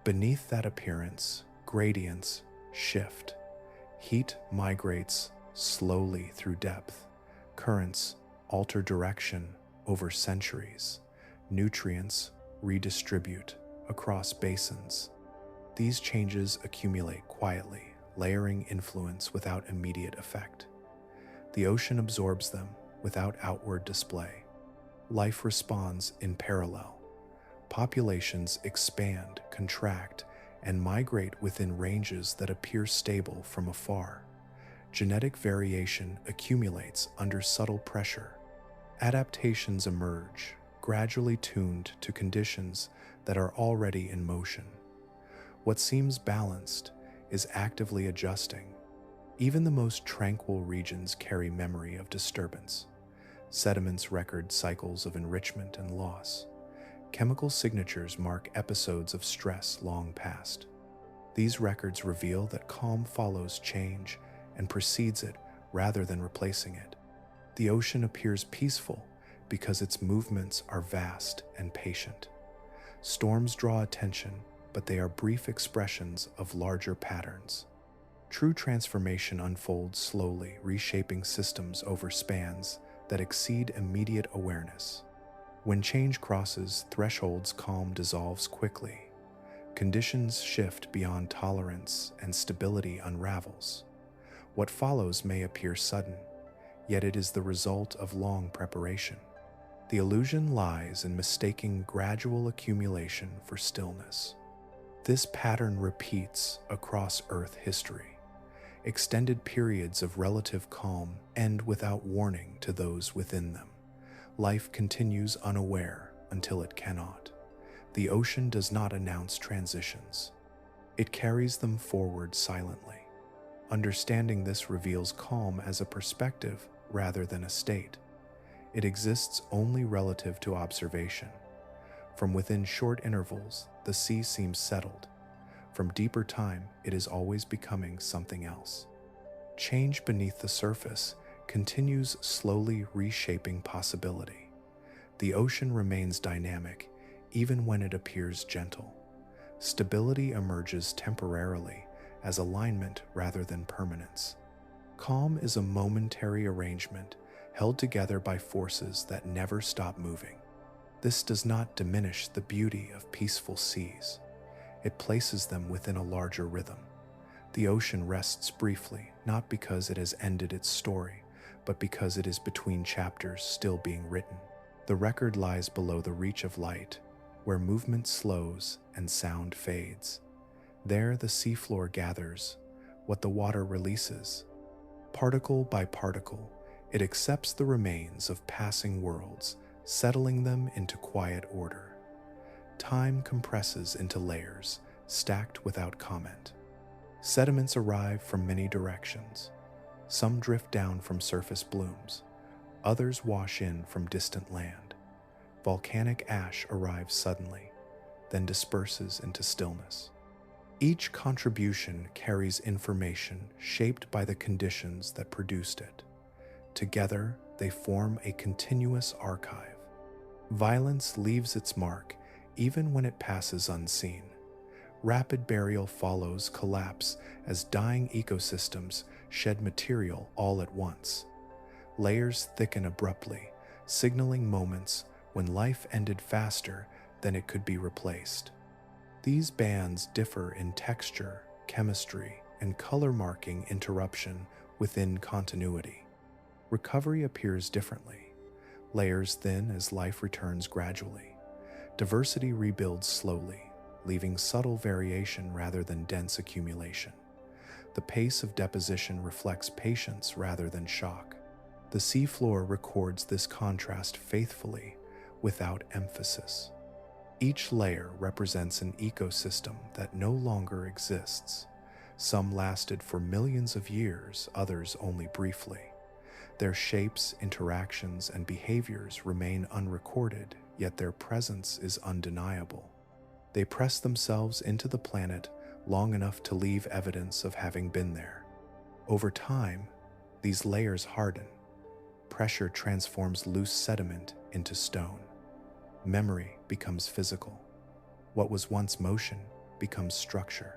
Beneath that appearance, gradients shift. Heat migrates slowly through depth. Currents alter direction over centuries. Nutrients redistribute across basins. These changes accumulate quietly, layering influence without immediate effect. The ocean absorbs them without outward display. Life responds in parallel. Populations expand, contract, and migrate within ranges that appear stable from afar. Genetic variation accumulates under subtle pressure. Adaptations emerge, gradually tuned to conditions that are already in motion. What seems balanced is actively adjusting. Even the most tranquil regions carry memory of disturbance. Sediments record cycles of enrichment and loss. Chemical signatures mark episodes of stress long past. These records reveal that calm follows change and precedes it rather than replacing it. The ocean appears peaceful because its movements are vast and patient. Storms draw attention, but they are brief expressions of larger patterns. True transformation unfolds slowly, reshaping systems over spans that exceed immediate awareness. When change crosses thresholds, calm dissolves quickly. Conditions shift beyond tolerance and stability unravels. What follows may appear sudden, yet it is the result of long preparation. The illusion lies in mistaking gradual accumulation for stillness. This pattern repeats across Earth history. Extended periods of relative calm end without warning to those within them. Life continues unaware until it cannot. The ocean does not announce transitions. It carries them forward silently. Understanding this reveals calm as a perspective rather than a state. It exists only relative to observation. From within short intervals, the sea seems settled. From deeper time, it is always becoming something else. Change beneath the surface continues slowly reshaping possibility. The ocean remains dynamic, even when it appears gentle. Stability emerges temporarily as alignment rather than permanence. Calm is a momentary arrangement held together by forces that never stop moving. This does not diminish the beauty of peaceful seas. It places them within a larger rhythm. The ocean rests briefly, not because it has ended its story, but because it is between chapters still being written. The record lies below the reach of light, where movement slows and sound fades. There the seafloor gathers what the water releases. Particle by particle, it accepts the remains of passing worlds, settling them into quiet order. Time compresses into layers, stacked without comment. Sediments arrive from many directions. Some drift down from surface blooms. Others wash in from distant land. Volcanic ash arrives suddenly, then disperses into stillness. Each contribution carries information shaped by the conditions that produced it. Together, they form a continuous archive. Violence leaves its mark even when it passes unseen. Rapid burial follows collapse as dying ecosystems shed material all at once. Layers thicken abruptly, signaling moments when life ended faster than it could be replaced. These bands differ in texture, chemistry, and color, marking interruption within continuity. Recovery appears differently. Layers thin as life returns gradually. Diversity rebuilds slowly, leaving subtle variation rather than dense accumulation. The pace of deposition reflects patience rather than shock. The seafloor records this contrast faithfully, without emphasis. Each layer represents an ecosystem that no longer exists. Some lasted for millions of years, others only briefly. Their shapes, interactions, and behaviors remain unrecorded, yet their presence is undeniable. They press themselves into the planet long enough to leave evidence of having been there. Over time, these layers harden. Pressure transforms loose sediment into stone. Memory becomes physical. What was once motion becomes structure.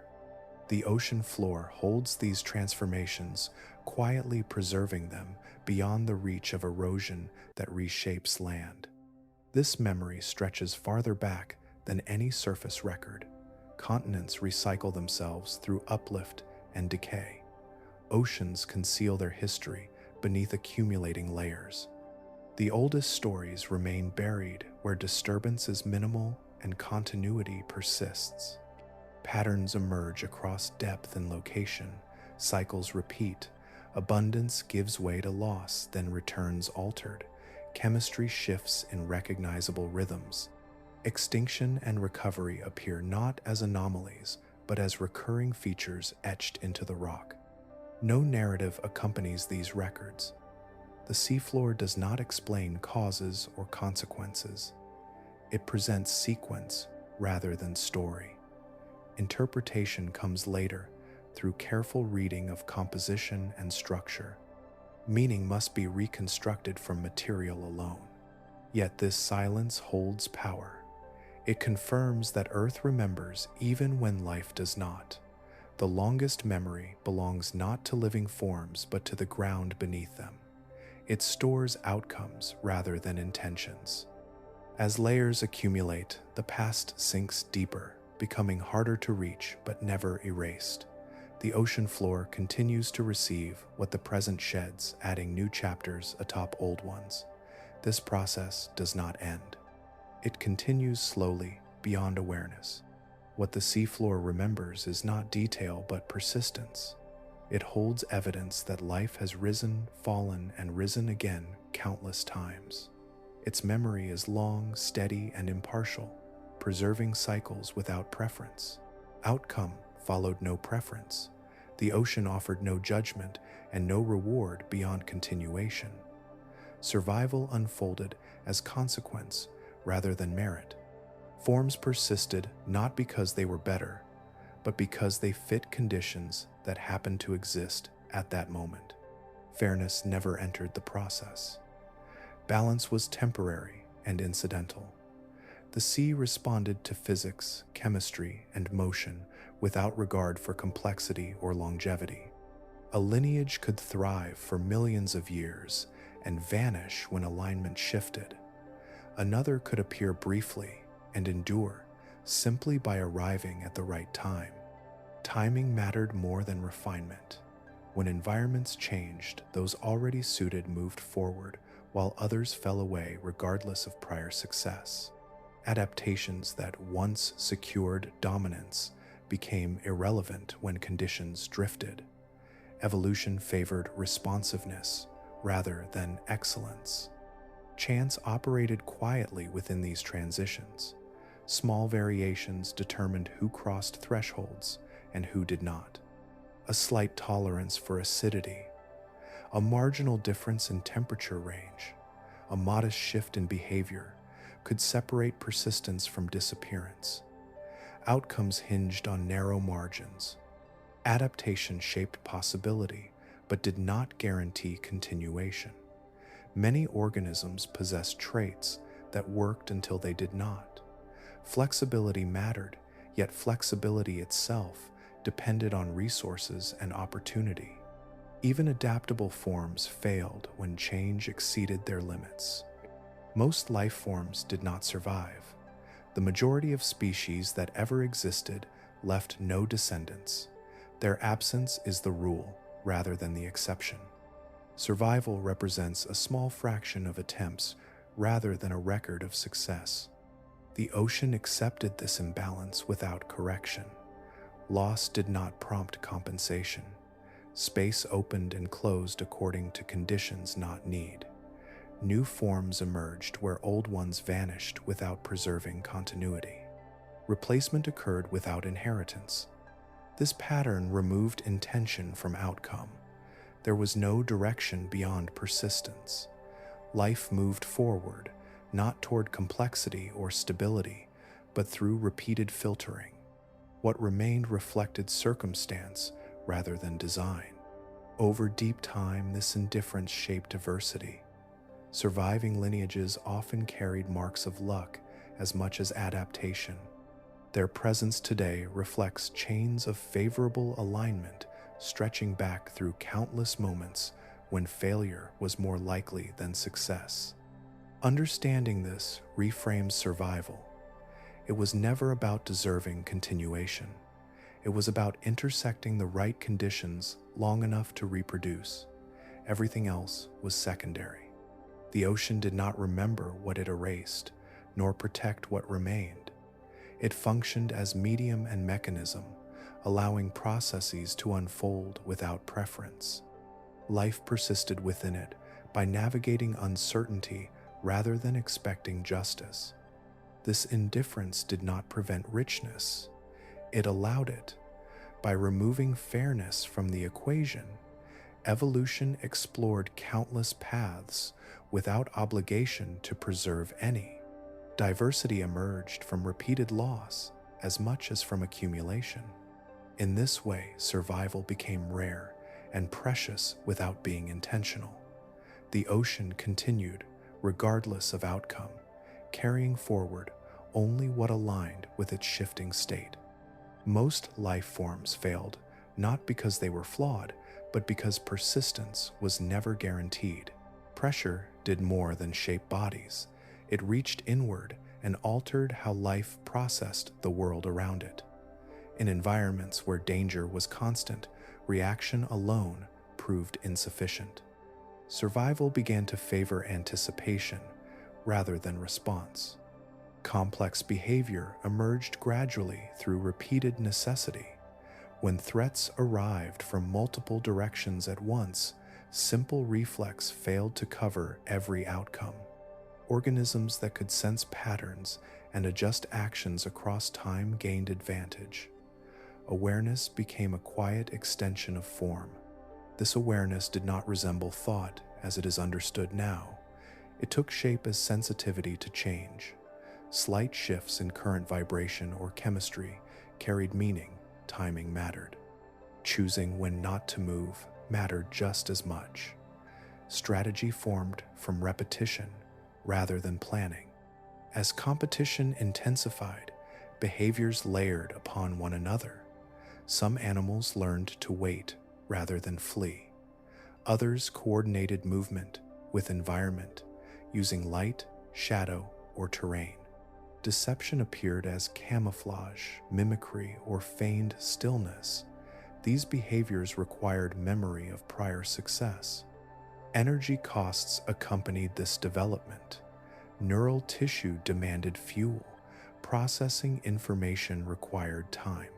The ocean floor holds these transformations, quietly preserving them beyond the reach of erosion that reshapes land. This memory stretches farther back than any surface record. Continents recycle themselves through uplift and decay. Oceans conceal their history beneath accumulating layers. The oldest stories remain buried where disturbance is minimal and continuity persists. Patterns emerge across depth and location, cycles repeat, abundance gives way to loss, then returns altered, chemistry shifts in recognizable rhythms. Extinction and recovery appear not as anomalies, but as recurring features etched into the rock. No narrative accompanies these records. The seafloor does not explain causes or consequences. It presents sequence rather than story. Interpretation comes later through careful reading of composition and structure. Meaning must be reconstructed from material alone. Yet this silence holds power. It confirms that Earth remembers even when life does not. The longest memory belongs not to living forms but to the ground beneath them. It stores outcomes rather than intentions. As layers accumulate, the past sinks deeper, becoming harder to reach but never erased. The ocean floor continues to receive what the present sheds, adding new chapters atop old ones. This process does not end. It continues slowly, beyond awareness. What the seafloor remembers is not detail but persistence. It holds evidence that life has risen, fallen, and risen again countless times. Its memory is long, steady, and impartial, preserving cycles without preference. Outcome followed no preference. The ocean offered no judgment and no reward beyond continuation. Survival unfolded as consequence rather than merit. Forms persisted not because they were better, but because they fit conditions that happened to exist at that moment. Fairness never entered the process. Balance was temporary and incidental. The sea responded to physics, chemistry, and motion without regard for complexity or longevity. A lineage could thrive for millions of years and vanish when alignment shifted. Another could appear briefly and endure simply by arriving at the right time. Timing mattered more than refinement. When environments changed, those already suited moved forward, while others fell away regardless of prior success. Adaptations that once secured dominance became irrelevant when conditions drifted. Evolution favored responsiveness rather than excellence. Chance operated quietly within these transitions. Small variations determined who crossed thresholds and who did not. A slight tolerance for acidity, a marginal difference in temperature range, a modest shift in behavior could separate persistence from disappearance. Outcomes hinged on narrow margins. Adaptation shaped possibility, but did not guarantee continuation. Many organisms possessed traits that worked until they did not. Flexibility mattered, yet flexibility itself depended on resources and opportunity. Even adaptable forms failed when change exceeded their limits. Most life forms did not survive. The majority of species that ever existed left no descendants. Their absence is the rule rather than the exception. Survival represents a small fraction of attempts rather than a record of success. The ocean accepted this imbalance without correction. Loss did not prompt compensation. Space opened and closed according to conditions, not need. New forms emerged where old ones vanished without preserving continuity. Replacement occurred without inheritance. This pattern removed intention from outcome. There was no direction beyond persistence. Life moved forward, not toward complexity or stability, but through repeated filtering. What remained reflected circumstance rather than design. Over deep time, this indifference shaped diversity. Surviving lineages often carried marks of luck as much as adaptation. Their presence today reflects chains of favorable alignment stretching back through countless moments when failure was more likely than success. Understanding this reframes survival. It was never about deserving continuation. It was about intersecting the right conditions long enough to reproduce. Everything else was secondary. The ocean did not remember what it erased, nor protect what remained. It functioned as medium and mechanism, allowing processes to unfold without preference. Life persisted within it by navigating uncertainty rather than expecting justice. This indifference did not prevent richness. It allowed it. By removing fairness from the equation, evolution explored countless paths without obligation to preserve any. Diversity emerged from repeated loss as much as from accumulation. In this way, survival became rare and precious without being intentional. The ocean continued, regardless of outcome, carrying forward only what aligned with its shifting state. Most life forms failed, not because they were flawed, but because persistence was never guaranteed. Pressure did more than shape bodies. It reached inward and altered how life processed the world around it. In environments where danger was constant, reaction alone proved insufficient. Survival began to favor anticipation rather than response. Complex behavior emerged gradually through repeated necessity. When threats arrived from multiple directions at once, simple reflex failed to cover every outcome. Organisms that could sense patterns and adjust actions across time gained advantage. Awareness became a quiet extension of form. This awareness did not resemble thought as it is understood now. It took shape as sensitivity to change. Slight shifts in current vibration or chemistry carried meaning. Timing mattered. Choosing when not to move mattered just as much. Strategy formed from repetition rather than planning. As competition intensified, behaviors layered upon one another. Some animals learned to wait rather than flee. Others coordinated movement with environment, using light, shadow, or terrain. Deception appeared as camouflage, mimicry, or feigned stillness. These behaviors required memory of prior success. Energy costs accompanied this development. Neural tissue demanded fuel. Processing information required time.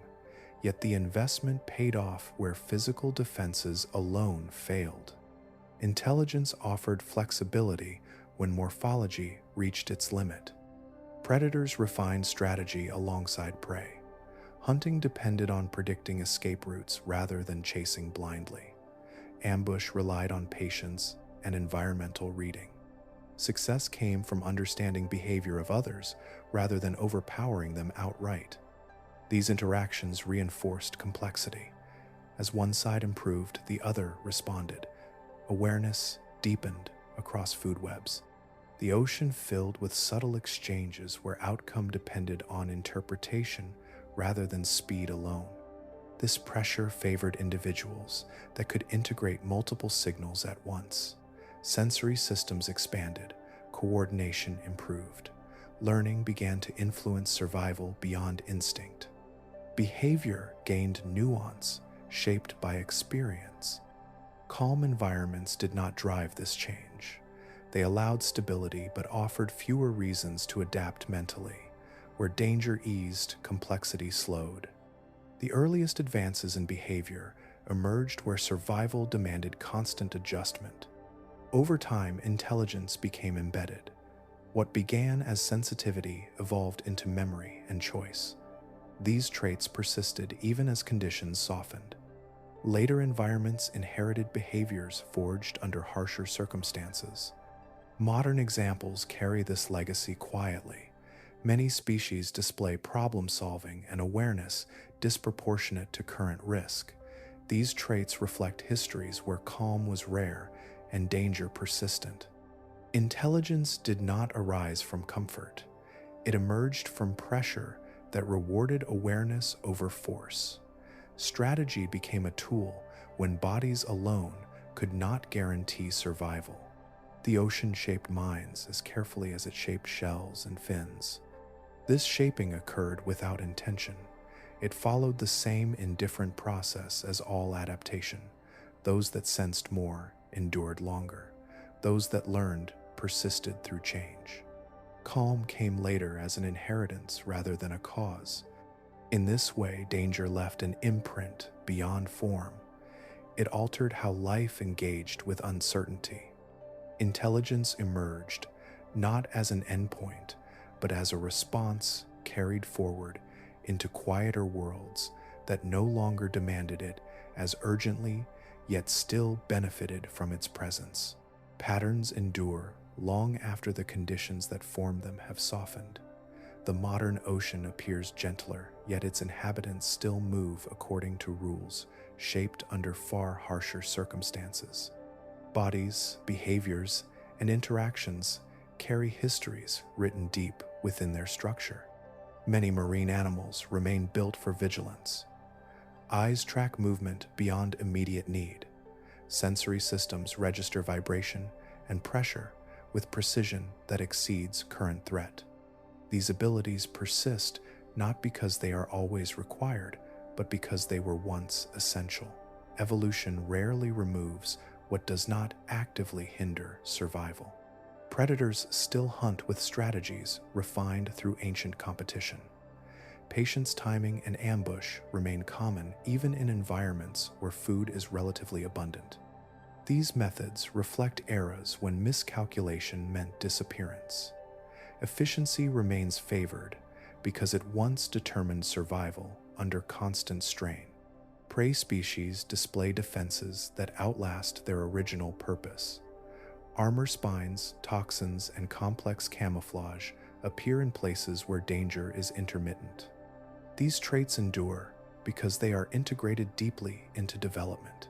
Yet the investment paid off where physical defenses alone failed. Intelligence offered flexibility when morphology reached its limit. Predators refined strategy alongside prey. Hunting depended on predicting escape routes rather than chasing blindly. Ambush relied on patience and environmental reading. Success came from understanding behavior of others rather than overpowering them outright. These interactions reinforced complexity. As one side improved, the other responded. Awareness deepened across food webs. The ocean filled with subtle exchanges where outcome depended on interpretation rather than speed alone. This pressure favored individuals that could integrate multiple signals at once. Sensory systems expanded, coordination improved. Learning began to influence survival beyond instinct. Behavior gained nuance, shaped by experience. Calm environments did not drive this change. They allowed stability but offered fewer reasons to adapt mentally. Where danger eased, complexity slowed. The earliest advances in behavior emerged where survival demanded constant adjustment. Over time, intelligence became embedded. What began as sensitivity evolved into memory and choice. These traits persisted even as conditions softened. Later environments inherited behaviors forged under harsher circumstances. Modern examples carry this legacy quietly. Many species display problem-solving and awareness disproportionate to current risk. These traits reflect histories where calm was rare and danger persistent. Intelligence did not arise from comfort. It emerged from pressure that rewarded awareness over force. Strategy became a tool when bodies alone could not guarantee survival. The ocean shaped minds as carefully as it shaped shells and fins. This shaping occurred without intention. It followed the same indifferent process as all adaptation. Those that sensed more endured longer. Those that learned persisted through change. Calm came later as an inheritance rather than a cause. In this way, danger left an imprint beyond form. It altered how life engaged with uncertainty. Intelligence emerged not as an endpoint, but as a response carried forward into quieter worlds that no longer demanded it as urgently, yet still benefited from its presence. Patterns endure long after the conditions that formed them have softened. The modern ocean appears gentler, yet its inhabitants still move according to rules shaped under far harsher circumstances. Bodies, behaviors, and interactions carry histories written deep within their structure. Many marine animals remain built for vigilance. Eyes track movement beyond immediate need. Sensory systems register vibration and pressure with precision that exceeds current threat. These abilities persist not because they are always required, but because they were once essential. Evolution rarely removes what does not actively hinder survival. Predators still hunt with strategies refined through ancient competition. Patience, timing, and ambush remain common even in environments where food is relatively abundant. These methods reflect eras when miscalculation meant disappearance. Efficiency remains favored because it once determined survival under constant strain. Prey species display defenses that outlast their original purpose. Armor spines, toxins, and complex camouflage appear in places where danger is intermittent. These traits endure because they are integrated deeply into development.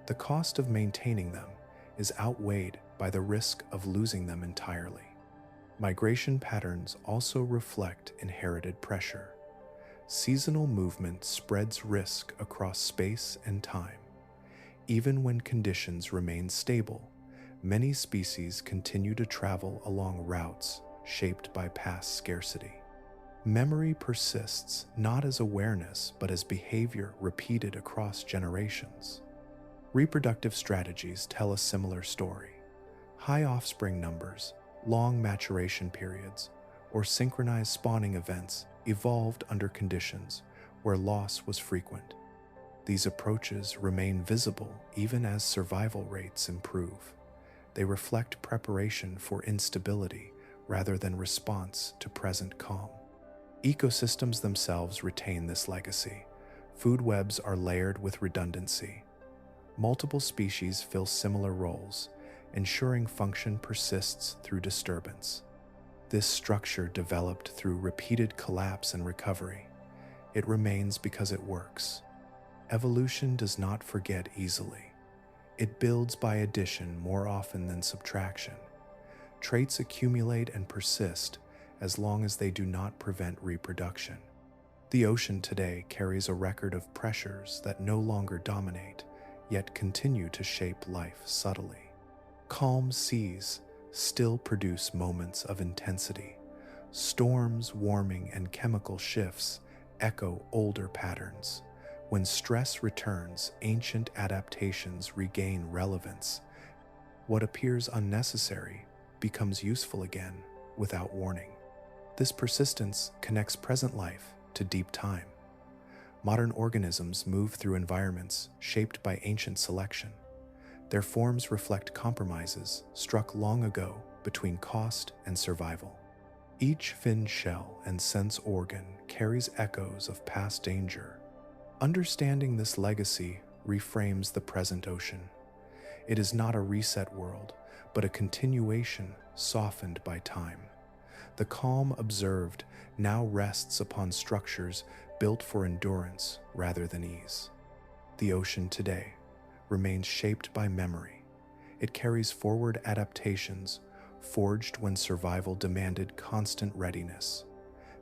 The cost of maintaining them is outweighed by the risk of losing them entirely. Migration patterns also reflect inherited pressure. Seasonal movement spreads risk across space and time. Even when conditions remain stable, many species continue to travel along routes shaped by past scarcity. Memory persists not as awareness but as behavior repeated across generations. Reproductive strategies tell a similar story. High offspring numbers, long maturation periods, or synchronized spawning events evolved under conditions where loss was frequent. These approaches remain visible even as survival rates improve. They reflect preparation for instability rather than response to present calm. Ecosystems themselves retain this legacy. Food webs are layered with redundancy. Multiple species fill similar roles, ensuring function persists through disturbance. This structure developed through repeated collapse and recovery. It remains because it works. Evolution does not forget easily. It builds by addition more often than subtraction. Traits accumulate and persist as long as they do not prevent reproduction. The ocean today carries a record of pressures that no longer dominate, yet continue to shape life subtly. Calm seas still produce moments of intensity. Storms, warming, and chemical shifts echo older patterns. When stress returns, ancient adaptations regain relevance. What appears unnecessary becomes useful again without warning. This persistence connects present life to deep time. Modern organisms move through environments shaped by ancient selection. Their forms reflect compromises struck long ago between cost and survival. Each fin shell and sense organ carries echoes of past danger. Understanding this legacy reframes the present ocean. It is not a reset world, but a continuation softened by time. The calm observed now rests upon structures built for endurance rather than ease. The ocean today remains shaped by memory. It carries forward adaptations forged when survival demanded constant readiness.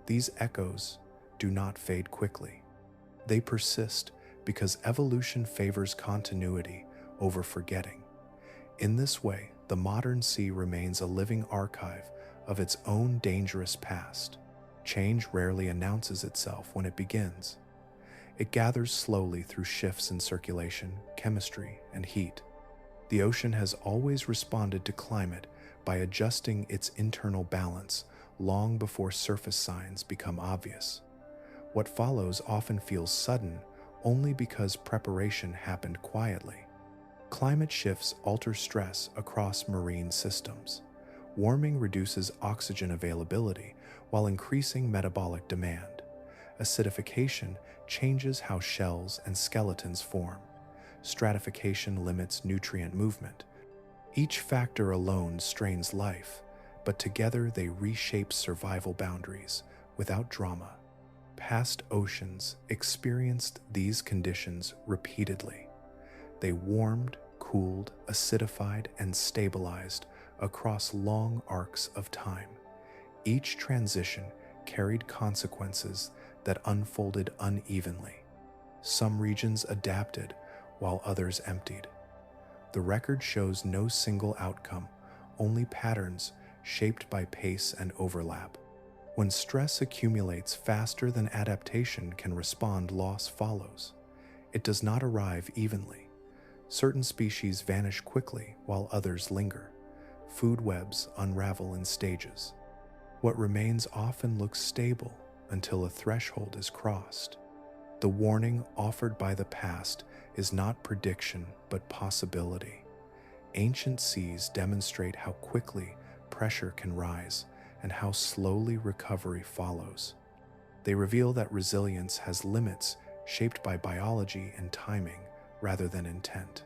These echoes do not fade quickly. They persist because evolution favors continuity over forgetting. In this way, the modern sea remains a living archive of its own dangerous past. Change rarely announces itself when it begins. It gathers slowly through shifts in circulation, chemistry, and heat. The ocean has always responded to climate by adjusting its internal balance long before surface signs become obvious. What follows often feels sudden only because preparation happened quietly. Climate shifts alter stress across marine systems. Warming reduces oxygen availability while increasing metabolic demand. Acidification changes how shells and skeletons form. Stratification limits nutrient movement. Each factor alone strains life, but together they reshape survival boundaries without drama. Past oceans experienced these conditions repeatedly. They warmed, cooled, acidified, and stabilized across long arcs of time. Each transition carried consequences that unfolded unevenly. Some regions adapted while others emptied. The record shows no single outcome, only patterns shaped by pace and overlap. When stress accumulates faster than adaptation can respond, loss follows. It does not arrive evenly. Certain species vanish quickly while others linger. Food webs unravel in stages. What remains often looks stable until a threshold is crossed. The warning offered by the past is not prediction but possibility. Ancient seas demonstrate how quickly pressure can rise and how slowly recovery follows. They reveal that resilience has limits shaped by biology and timing rather than intent.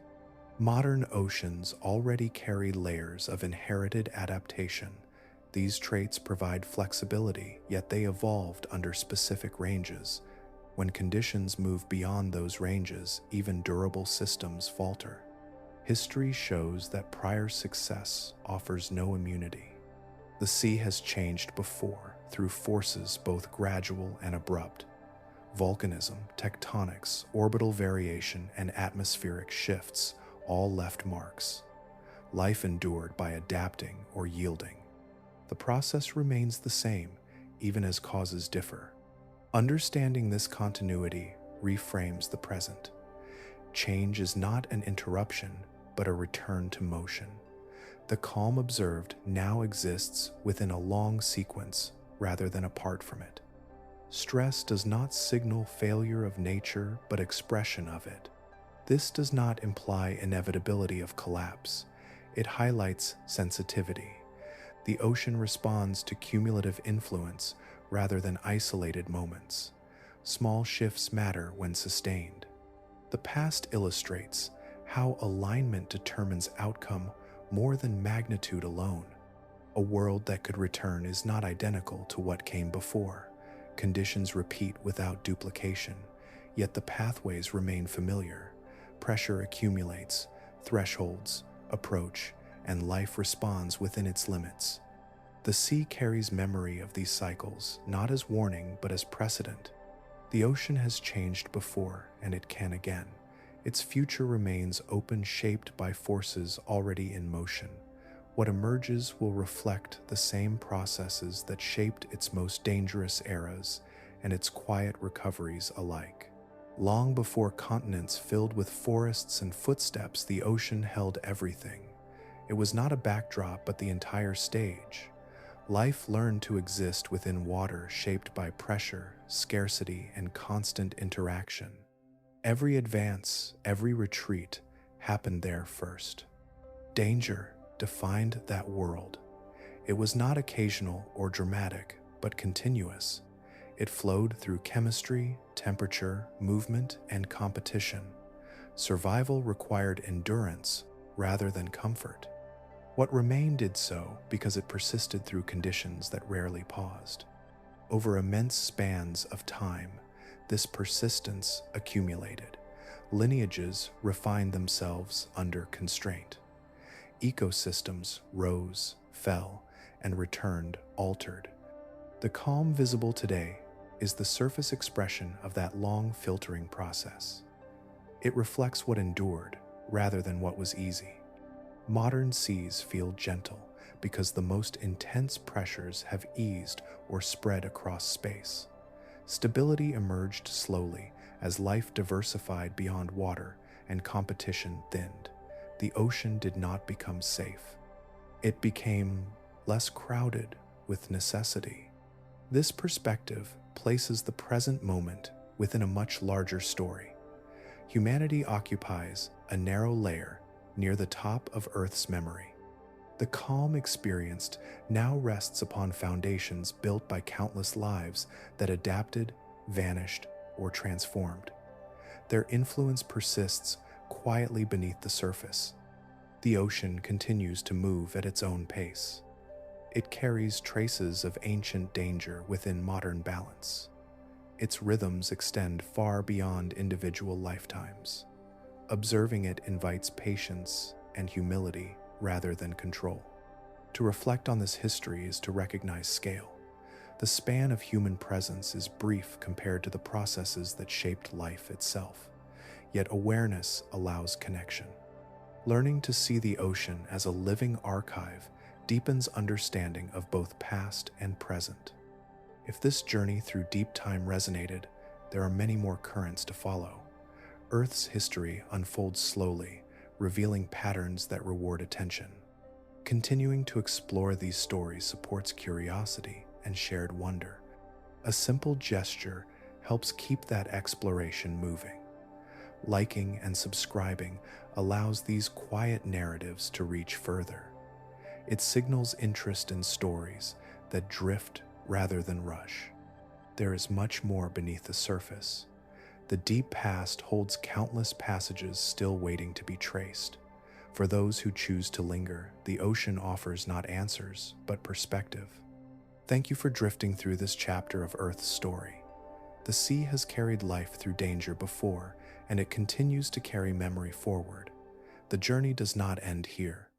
Modern oceans already carry layers of inherited adaptation. These traits provide flexibility, yet they evolved under specific ranges. When conditions move beyond those ranges, even durable systems falter. History shows that prior success offers no immunity. The sea has changed before through forces both gradual and abrupt. Volcanism, tectonics, orbital variation, and atmospheric shifts all left marks. Life endured by adapting or yielding. The process remains the same, even as causes differ. Understanding this continuity reframes the present. Change is not an interruption, but a return to motion. The calm observed now exists within a long sequence rather than apart from it. Stress does not signal failure of nature, but expression of it. This does not imply inevitability of collapse. It highlights sensitivity. The ocean responds to cumulative influence rather than isolated moments. Small shifts matter when sustained. The past illustrates how alignment determines outcome more than magnitude alone. A world that could return is not identical to what came before. Conditions repeat without duplication, yet the pathways remain familiar. Pressure accumulates, thresholds approach, and life responds within its limits. The sea carries memory of these cycles, not as warning but as precedent. The ocean has changed before, and it can again. Its future remains open, shaped by forces already in motion. What emerges will reflect the same processes that shaped its most dangerous eras and its quiet recoveries alike. Long before continents filled with forests and footsteps, the ocean held everything. It was not a backdrop but the entire stage. Life learned to exist within water shaped by pressure, scarcity, and constant interaction. Every advance, every retreat happened there first. Danger defined that world. It was not occasional or dramatic, but continuous. It flowed through chemistry, temperature, movement, and competition. Survival required endurance rather than comfort. What remained did so because it persisted through conditions that rarely paused. Over immense spans of time, this persistence accumulated. Lineages refined themselves under constraint. Ecosystems rose, fell, and returned altered. The calm visible today is the surface expression of that long filtering process. It reflects what endured rather than what was easy. Modern seas feel gentle because the most intense pressures have eased or spread across space. Stability emerged slowly as life diversified beyond water and competition thinned. The ocean did not become safe. It became less crowded with necessity. This perspective places the present moment within a much larger story. Humanity occupies a narrow layer near the top of Earth's memory. The calm experienced now rests upon foundations built by countless lives that adapted, vanished, or transformed. Their influence persists quietly beneath the surface. The ocean continues to move at its own pace. It carries traces of ancient danger within modern balance. Its rhythms extend far beyond individual lifetimes. Observing it invites patience and humility rather than control. To reflect on this history is to recognize scale. The span of human presence is brief compared to the processes that shaped life itself, yet awareness allows connection. Learning to see the ocean as a living archive deepens understanding of both past and present. If this journey through deep time resonated, there are many more currents to follow. Earth's history unfolds slowly, revealing patterns that reward attention. Continuing to explore these stories supports curiosity and shared wonder. A simple gesture helps keep that exploration moving. Liking and subscribing allows these quiet narratives to reach further. It signals interest in stories that drift rather than rush. There is much more beneath the surface. The deep past holds countless passages still waiting to be traced. For those who choose to linger, the ocean offers not answers, but perspective. Thank you for drifting through this chapter of Earth's story. The sea has carried life through danger before, and it continues to carry memory forward. The journey does not end here.